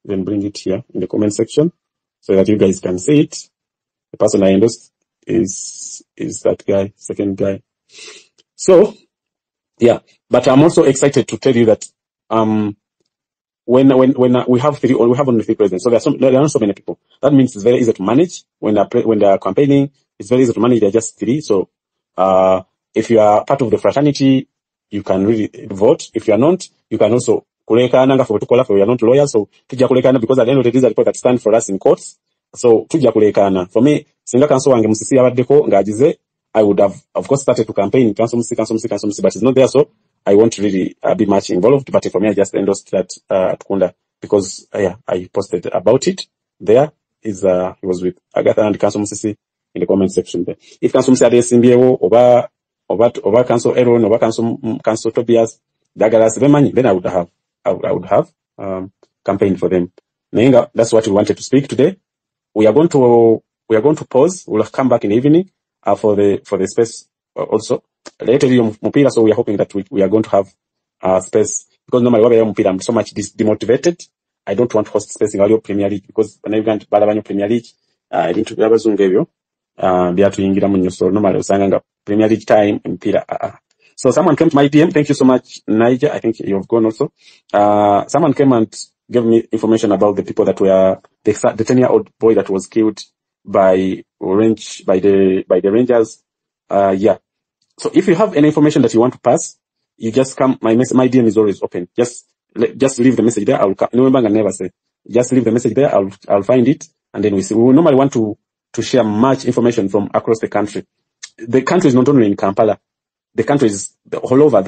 Then bring it here in the comment section, so that you guys can see it. The person I endorsed is that guy, second guy. So, yeah, but I'm also excited to tell you that when we have only 3 presidents, so there are not so many people. That means it's very easy to manage when they're campaigning. It's very easy to manage. There are just 3. So if you are part of the fraternity, you can really vote. If you are not, you can also kulekana for we are not lawyers, so tujja kulekana, because at the end of the day, these are people that stand for us in courts. So tujja kulekana. For me, singa council wange musisi abaddeko ngajize, I would have, of course, started to campaign council, but it's not there, so I won't really be much involved. But for me, I just endorsed that Atukunda, because I posted about it. There is he was with Agatha and Council Musisi in the comment section there. If Council Musisi ade simbiewo over Council Aaron, over Council Tobias, Dagalas Bemanyi, then I would have campaigned for them. That's what we wanted to speak today. We are going to pause. We'll come back in the evening for the space also. Later Mupira, so we are hoping that we are going to have space, because normally Mupira, I'm so much demotivated. I don't want to host space in Alio Premier League, because when I went to Balabanyo Premier League, I didn't have a Zoom video. byatuyingira mu nnyo. So normally usanga nga Premier League time mpira. So someone came to my DM. Thank you so much, Niger. I think you've gone also. Someone came and gave me information about the people that were the 10-year-old boy that was killed by the Rangers. Yeah. So if you have any information that you want to pass, you just come. My DM is always open. Just leave the message there. Never say. Just leave the message there. I'll find it, and then we see. We will normally want to share much information from across the country. The country is not only in Kampala. The country is all over,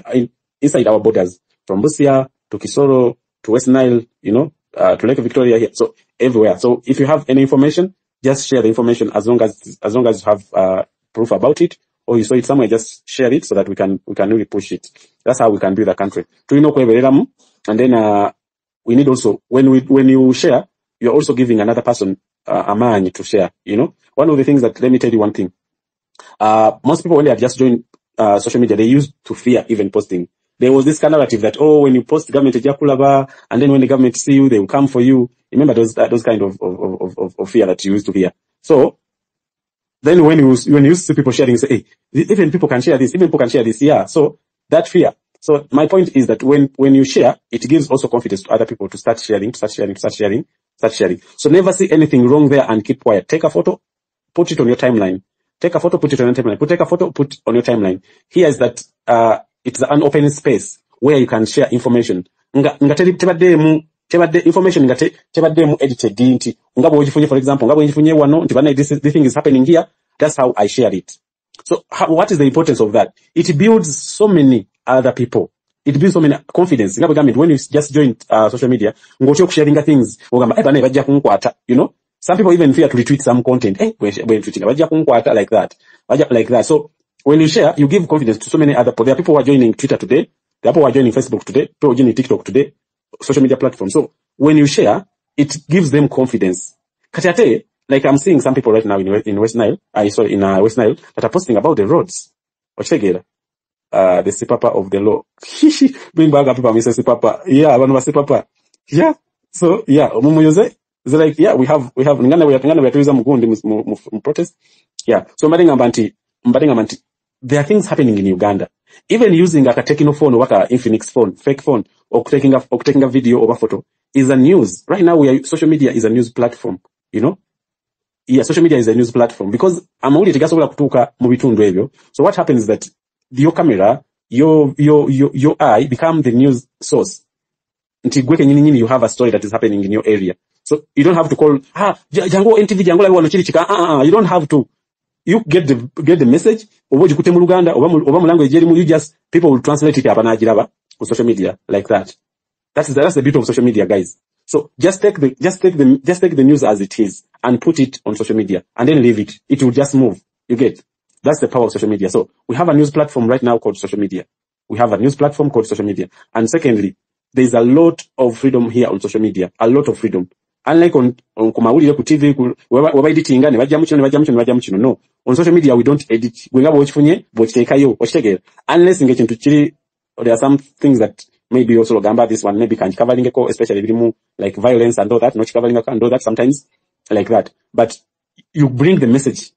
inside our borders, from Busia to Kisoro to West Nile, to Lake Victoria here. So everywhere. So if you have any information, just share the information as long as you have proof about it, or you saw it somewhere, just share it so that we can really push it. That's how we can build a country. And then we need also, when you share, you're also giving another person a man to share. One of the things that, let me tell you one thing. Most people, when they have just joined social media, they used to fear even posting. There was this kind of narrative that, when you post government ejakulaba, and then when the government see you, they will come for you. Remember those kind of fear that you used to hear. So then when you see people sharing, you say, hey, even people can share this, yeah. So that fear. So my point is that when you share, it gives also confidence to other people to start sharing. So never see anything wrong there and keep quiet. Take a photo, put it on your timeline. Take a photo, put it on your timeline. Take a photo, put on your timeline. Here is that, it's an open space where you can share information. Information edited inti. For example, this thing is happening here. That's how I share it. So what is the importance of that? It builds so many other people. It builds so many confidence. When you just join social media, sharing things, some people even fear to retweet some content. Like that. So when you share, you give confidence to so many other people. There are people who are joining Twitter today. There are people who are joining Facebook today. People who are joining TikTok today. Social media platforms. So when you share, it gives them confidence. Katiate, like I'm seeing some people right now in West Nile, in West Nile, that are posting about the roads. The Sipapa of the law. Bring back up people, Mr. Sipapa. Yeah, one was Sipapa. Yeah. So, yeah, it's like, yeah, we have, Ngana we are tourism protest. Yeah. So, Mbadinga Manti, there are things happening in Uganda. Even using a techno phone or a Infinix phone, fake phone, or taking a video or a photo is a news. Right now, social media is a news platform, Yeah, social media is a news platform because I'm only kutuka mubitundu ebyo. So what happens is that your camera, your eye become the news source. You have a story that is happening in your area. So you don't have to call, Jango NTV, Jango, you don't have to. You get the message, you just, people will translate it on social media like that. That's the beauty of social media, guys. So just take the news as it is and put it on social media and then leave it. It will just move. You get? That's the power of social media. So we have a news platform right now called social media. And secondly, there's a lot of freedom here on social media. A lot of freedom. Unlike on kumawulire ku TV, weba editing ne bajja muchino. No. On social media we don't edit. Gwenga bochifunye, bochitekayo, ochitegera. Unless ngekintu kiri, there are some things that maybe also Gamba, this one maybe can covering echo, especially with like violence and all that, not covering and all that sometimes like that. But you bring the message,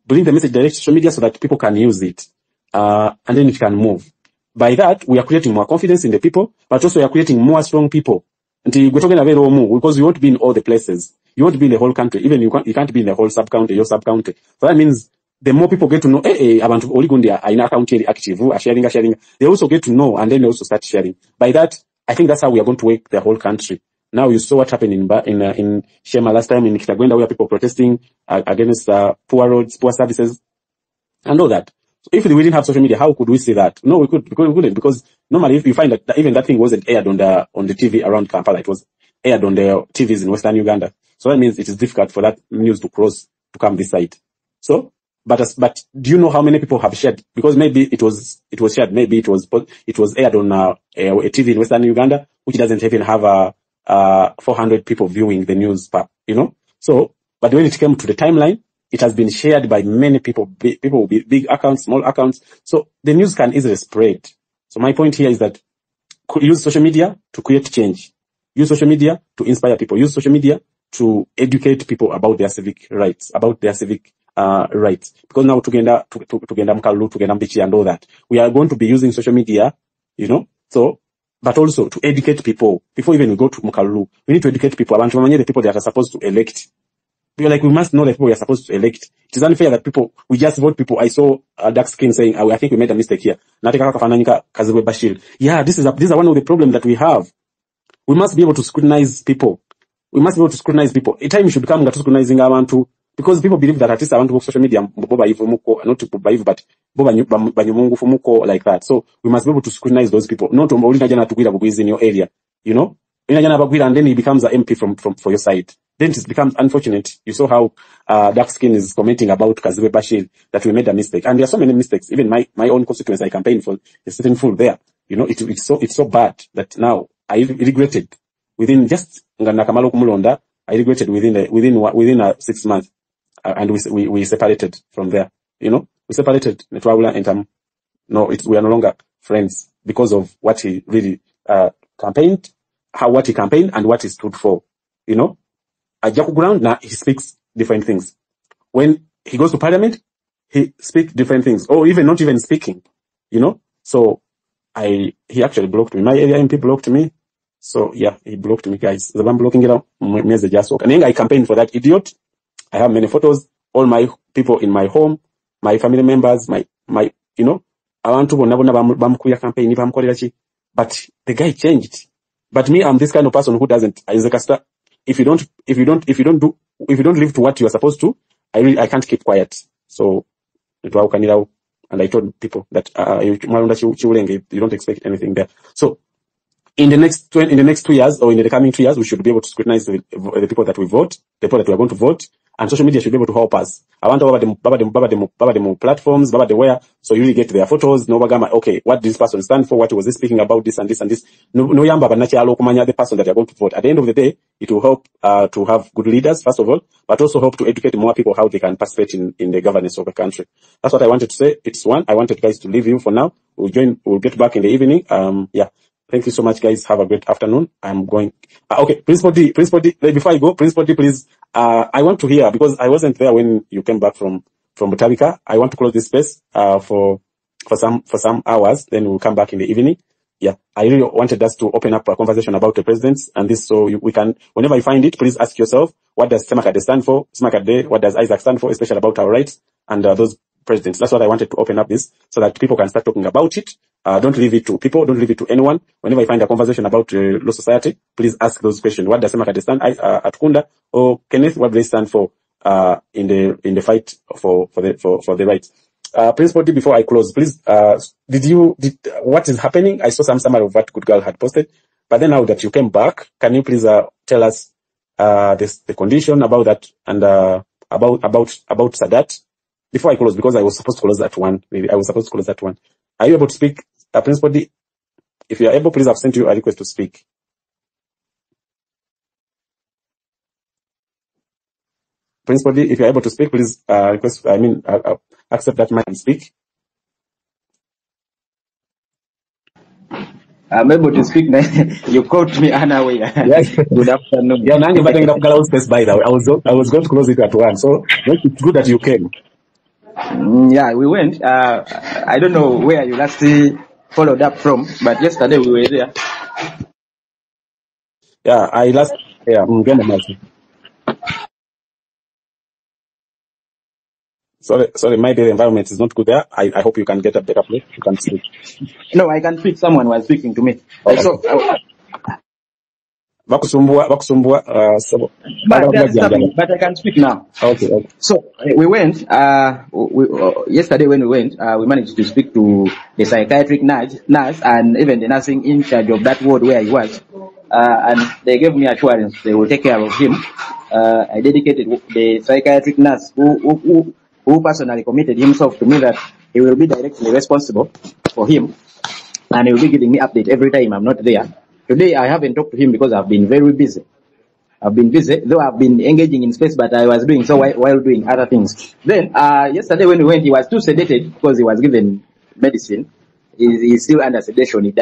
bring the message direct to social media so that people can use it. And then it can move. By that, we are creating more confidence in the people, but also we are creating more strong people. Because you won't be in all the places. You won't be in the whole country. Even you can't be in the whole sub-county, your sub-county. So that means the more people get to know, abantu Oligundia are in a county active, are sharing. They also get to know and then they also start sharing. By that, I think that's how we are going to wake the whole country. Now you saw what happened in Shema last time in Kitagwenda where people protesting against poor roads, poor services, and all that. So if we didn't have social media, how could we see that? No, we couldn't, because normally if you find that even that thing wasn't aired on the TV around Kampala, it was aired on the TVs in Western Uganda. So that means it is difficult for that news to come this side. So, but do you know how many people have shared? Because maybe it was shared, maybe it was aired on a TV in Western Uganda, which doesn't even have 400 people viewing the news, So, but when it came to the timeline, it has been shared by many people, people with big accounts, small accounts. So the news can easily spread. So my point here is that use social media to create change. Use social media to inspire people. Use social media to educate people about their civic rights, about their civic rights. Because now tugenda Mukalulu, tugenda Mbichi and all that. We are going to be using social media, so, but also to educate people. Before even we go to Mukalulu, we need to educate people. The people that are supposed to elect. We must know the people we are supposed to elect. It is unfair that we just vote people. I saw dark skin saying, I think we made a mistake here. Yeah, these are one of the problems that we have. We must be able to scrutinize people. A time we should become scrutinizing abantu, because people believe that artists want to work social media, not to buy, but like that. So we must be able to scrutinize those people. Not to in your area, and then he becomes an MP for your side. Then it becomes unfortunate. You saw how dark skin is commenting about Kaziwe Bashir, that we made a mistake. And there are so many mistakes. Even my own constituency, I campaigned for a certain fool there. It's so bad that now I regretted within just Nakamalo Kumulonda, I regretted within 6 months. And we separated from there. We separated. We are no longer friends because of what he really campaigned, what he campaigned and what he stood for. At Jaku ground, now he speaks different things. When he goes to parliament, he speaks different things, or even not even speaking, So he actually blocked me. My area MP blocked me. So yeah, he blocked me, guys. The one blocking it out, me as a just walk. And then I campaigned for that idiot. I have many photos, all my people in my home, my family members, my, I want to bamkuya campaign, but the guy changed. But me, I'm this kind of person who doesn't, if you don't live to what you are supposed to, I can't keep quiet. So, and I told people that, you don't expect anything there. So, in the next 2 years, or in the coming 2 years, we should be able to scrutinize the people that we vote, the people that we are going to vote, and social media should be able to help us. I want Baba platforms, Baba where, so you really get their photos, no bagama, okay, what this person stand for, what was he speaking about, this and this and this. No yamba kumanya the person that you are going to vote. At the end of the day, it will help to have good leaders, first of all, but also help to educate more people how they can participate in the governance of the country. That's what I wanted to say. It's one. I wanted guys to leave you for now. We'll get back in the evening. Yeah. Thank you so much, guys. Have a great afternoon. I'm going. Okay, Principal D, before I go, Principal D, please. I want to hear, because I wasn't there when you came back from Butabika. I want to close this space, for some hours. Then we'll come back in the evening. Yeah. I really wanted us to open up a conversation about the presidents and this, so we can, whenever you find it, please ask yourself, what does Ssemakadde stand for? Ssemakadde, what does Isaac stand for? Especially about our rights and those presidents. That's what I wanted to open up this, so that people can start talking about it. Don't leave it to people. Don't leave it to anyone. Whenever you find a conversation about law society, please ask those questions. What does Ssemakadde stand? Atukunda or Keneth, what do they stand for in the fight for the rights? Principal D, before I close, please, what is happening? I saw some summary of what Good Girl had posted, but then now that you came back, can you please tell us the condition about that and about Sadat? Before I close, because I was supposed to close that one. Maybe I was supposed to close that one. Are you able to speak, Principal D? If you are able, please, I've sent you a request to speak. Principal D, if you are able to speak, please accept that mic and speak. I'm able to speak now. You caught me unaware. Yes. Good afternoon. Yeah, now you're space by the way. I was going to close it at one, so it's good that you came. Yeah, we went. I don't know where you last followed up from, but yesterday we were there. Yeah, Sorry, maybe the environment is not good there. I hope you can get a better place. You can speak. No, I can speak. Someone was speaking to me. Okay. So, but I can speak now. Okay. So we went. Yesterday when we went, we managed to speak to the psychiatric nurse and even the nursing in charge of that ward where he was, and they gave me assurance they will take care of him. I dedicated the psychiatric nurse who personally committed himself to me that he will be directly responsible for him, and he will be giving me update every time I'm not there. Today I haven't talked to him because I've been very busy. Though I've been engaging in space, but I was doing so while doing other things. Then, yesterday when we went, he was too sedated because he was given medicine. He's still under sedation. He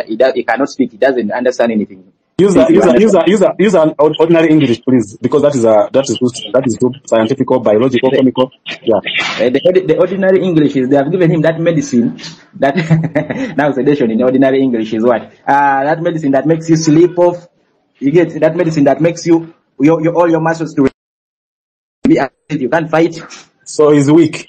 cannot speak. He doesn't understand anything. Use an ordinary English, please, because that is too scientific, biological, chemical. Yeah. The ordinary English is they have given him that medicine that now sedation in ordinary English is what? That medicine that makes you sleep off. You get that medicine that makes you all your muscles to be active. You can't fight. So he's weak.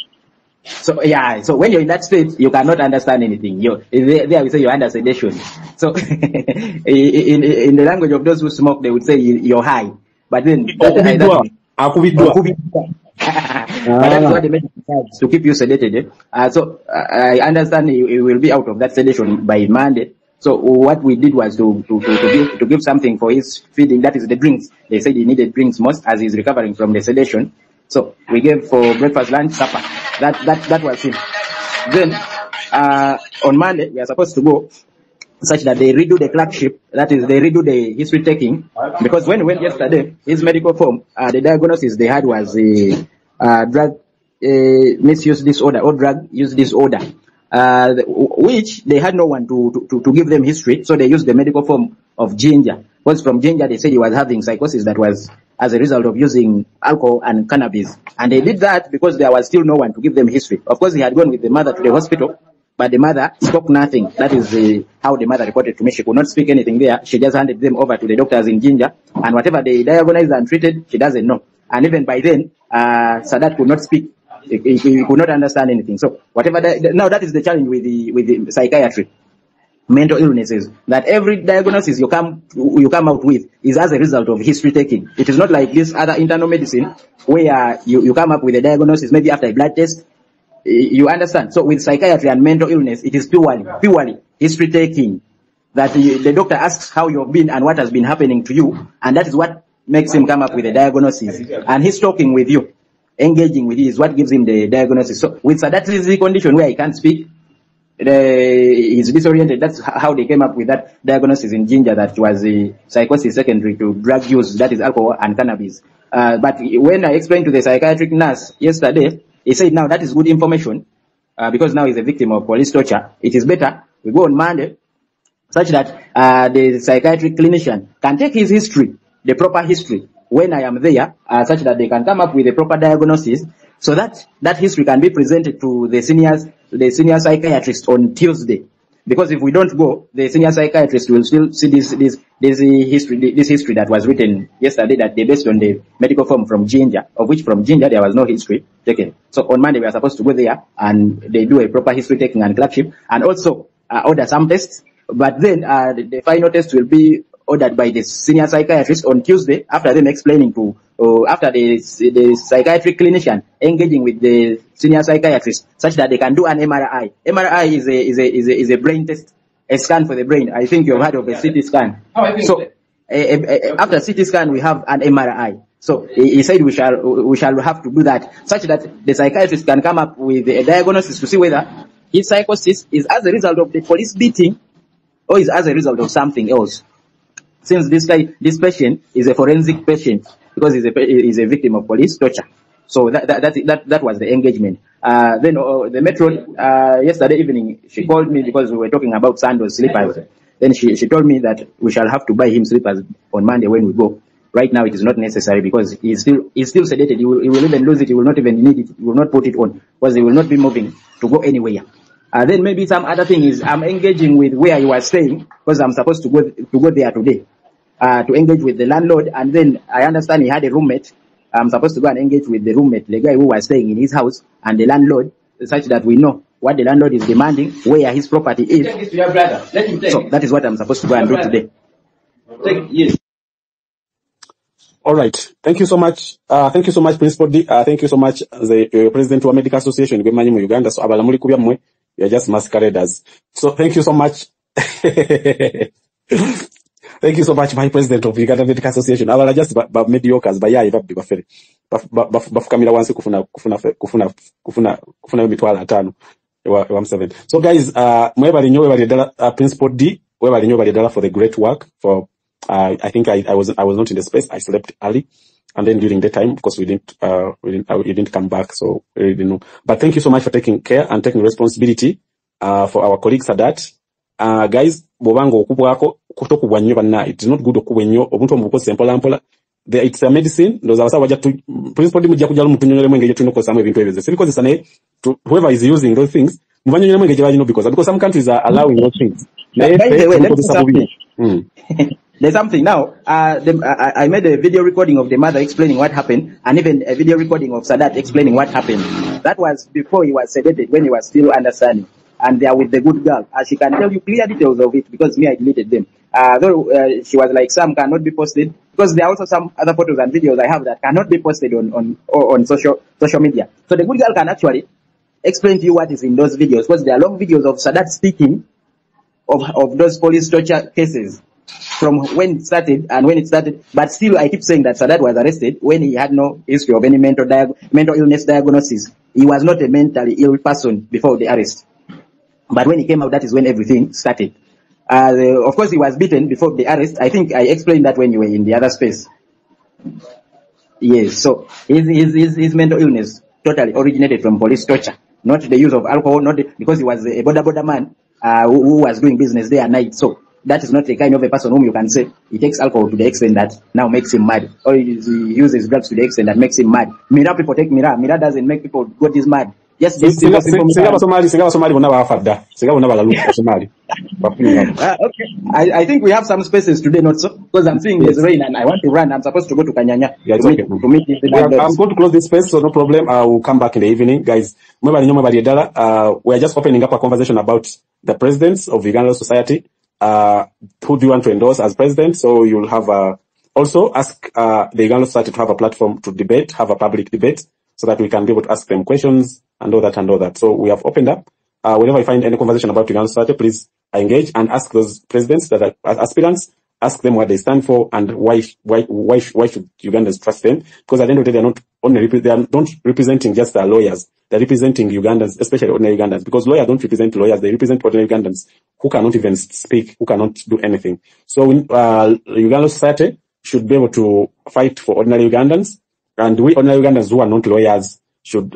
So yeah, so when you're in that state, you cannot understand anything. There we say you're under sedation. So in the language of those who smoke, they would say you're high. But then but that's what the medicine does to keep you sedated. So I understand you will be out of that sedation by Monday. So what we did was to give something for his feeding. That is the drinks. They said he needed drinks most as he's recovering from the sedation. So we gave for breakfast, lunch, supper. That was him. Then on Monday we are supposed to go such that they redo the clerkship. That is, they redo the history taking, because when we went yesterday, his medical form, the diagnosis they had was drug misuse disorder or drug use disorder, which they had no one to give them history. So they used the medical form of ginger. Because from ginger they said he was having psychosis that was as a result of using alcohol and cannabis. And they did that because there was still no one to give them history. Of course, he had gone with the mother to the hospital, but the mother spoke nothing. That is how the mother reported to me. She could not speak anything there. She just handed them over to the doctors in Ginger. And whatever they diagnosed and treated, she doesn't know. And even by then, Sadat could not speak. He could not understand anything. So whatever, now that is the challenge with the psychiatry. Mental illnesses, that every diagnosis you come out with is as a result of history taking. It is not like this other internal medicine where you come up with a diagnosis maybe after a blood test. You understand? So with psychiatry and mental illness, it is purely history taking. That the doctor asks how you've been and what has been happening to you, and that is what makes him come up with a diagnosis. And he's talking with you, engaging with you is what gives him the diagnosis. So with Sadat's condition where he can't speak, he's disoriented. That's how they came up with that diagnosis in Ginger, that was a psychosis secondary to drug use, that is alcohol and cannabis. But when I explained to the psychiatric nurse yesterday, he said now that is good information, because now he's a victim of police torture. It is better we go on Monday, such that the psychiatric clinician can take his history, the proper history, when I am there, such that they can come up with a proper diagnosis, so that history can be presented to the senior psychiatrist on Tuesday. Because if we don't go, the senior psychiatrist will still see this history that was written yesterday, that they based on the medical form from Ginger, of which from Ginger there was no history taken. So on Monday we are supposed to go there and they do a proper history taking and clerkship, and also order some tests. But then the final test will be ordered by the senior psychiatrist on Tuesday, after them explaining after the psychiatric clinician engaging with the senior psychiatrist, such that they can do an MRI. MRI is a brain test, a scan for the brain. I think you've heard of a CT scan. So after CT scan, we have an MRI. So he said we shall have to do that, such that the psychiatrist can come up with a diagnosis to see whether his psychosis is as a result of the police beating or is as a result of something else. Since this patient is a forensic patient, because he's a victim of police torture. So that was the engagement. Then the metro, yesterday evening, she called me because we were talking about Sando's slippers. Then she told me that we shall have to buy him slippers on Monday when we go. Right now it is not necessary because he's still sedated. He will even lose it. He will not even need it. He will not put it on because he will not be moving to go anywhere. Then maybe some other thing is I'm engaging with where he was staying, because I'm supposed to go there today. To engage with the landlord, and then I understand he had a roommate. I'm supposed to go and engage with the roommate, the guy who was staying in his house, and the landlord, such that we know what the landlord is demanding, where his property is. So that is what I'm supposed to go and do today. Yes. All right. Thank you so much. Thank you so much, Principal D. Thank you so much, the President of Medical Association, Uganda. So abalamuli kubyamwe, you're just masqueraders. So thank you so much. Thank you so much, my President of Uganda Medical Association. Abala just mediocres, bayayi babbi bafere. Bafukamira wansi kufuna emitwalo 5 ewa 7. So guys, mwebali nnyo webali ddala Principal D, webali nnyo webali ddala for the great work. For I think I was not in the space. I slept early, and then during the time, because you didn't come back, so we didn't know. But thank you so much for taking care and taking responsibility for our colleagues at that. Guys, bobango okubwako kutokubwa nnyo banna. It is not good okubwa nnyo obuntu omubukozesa mpola mpola. It's a medicine. Those are wajja tu principle mujja kujja mutunyonyole mwenge tulina okukozesa ebintu ebyo. Sebikozesa naye whoever is using those things mubanyonyole mwenge balino because some countries are allowing those things. By the way, let me say something. There's something now. I made a video recording of the mother explaining what happened, and even a video recording of Sadat explaining what happened. That was before he was sedated, when he was still understanding. And they are with the good girl. She can tell you clear details of it because me, I deleted them. Though she was like, some cannot be posted, because there are also some other photos and videos I have that cannot be posted on social media. So the good girl can actually explain to you what is in those videos, because there are long videos of Sadat speaking of those police torture cases from when it started and when it started. But still, I keep saying that Sadat was arrested when he had no history of any mental illness diagnosis. He was not a mentally ill person before the arrest. But when he came out, that is when everything started. Of course, he was beaten before the arrest. I think I explained that when you were in the other space. Yes, so his mental illness totally originated from police torture, not the use of alcohol, because he was a border man who was doing business day and night. So that is not the kind of a person whom you can say he takes alcohol to the extent that now makes him mad, or he uses drugs to the extent that makes him mad. Mira people take Mira. Mira doesn't make people go this mad. Yes, this simple Somali bonna bafadda. Singa bonna balaluka Somali. Okay. I think we have some spaces today, not so, because I'm seeing there's rain and I want to run. I'm supposed to go to Kanyanya to meet the I'm going to close this space, so no problem. I will come back in the evening, guys. We are just opening up a conversation about the presidents of Uganda Society. Who do you want to endorse as president? So you'll have also ask the Uganda Society to have a platform to debate, have a public debate, so that we can be able to ask them questions and all that. So we have opened up. Whenever you find any conversation about Uganda Society, please engage and ask those presidents that are aspirants, ask them what they stand for and why should Ugandans trust them? Because at the end of the day, they are not representing just the lawyers. They're representing Ugandans, especially ordinary Ugandans, because lawyers don't represent lawyers. They represent ordinary Ugandans who cannot even speak, who cannot do anything. So Uganda Society should be able to fight for ordinary Ugandans, and we ordinary Ugandans who are not lawyers should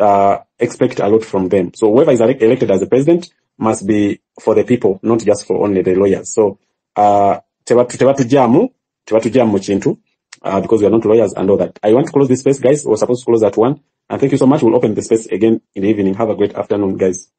expect a lot from them. So whoever is elected as the president must be for the people, not just for only the lawyers. So tebatujamu chintu, because we are not lawyers and all that. I want to close this space, guys. We're supposed to close at 1. And thank you so much. We'll open the space again in the evening. Have a great afternoon, guys.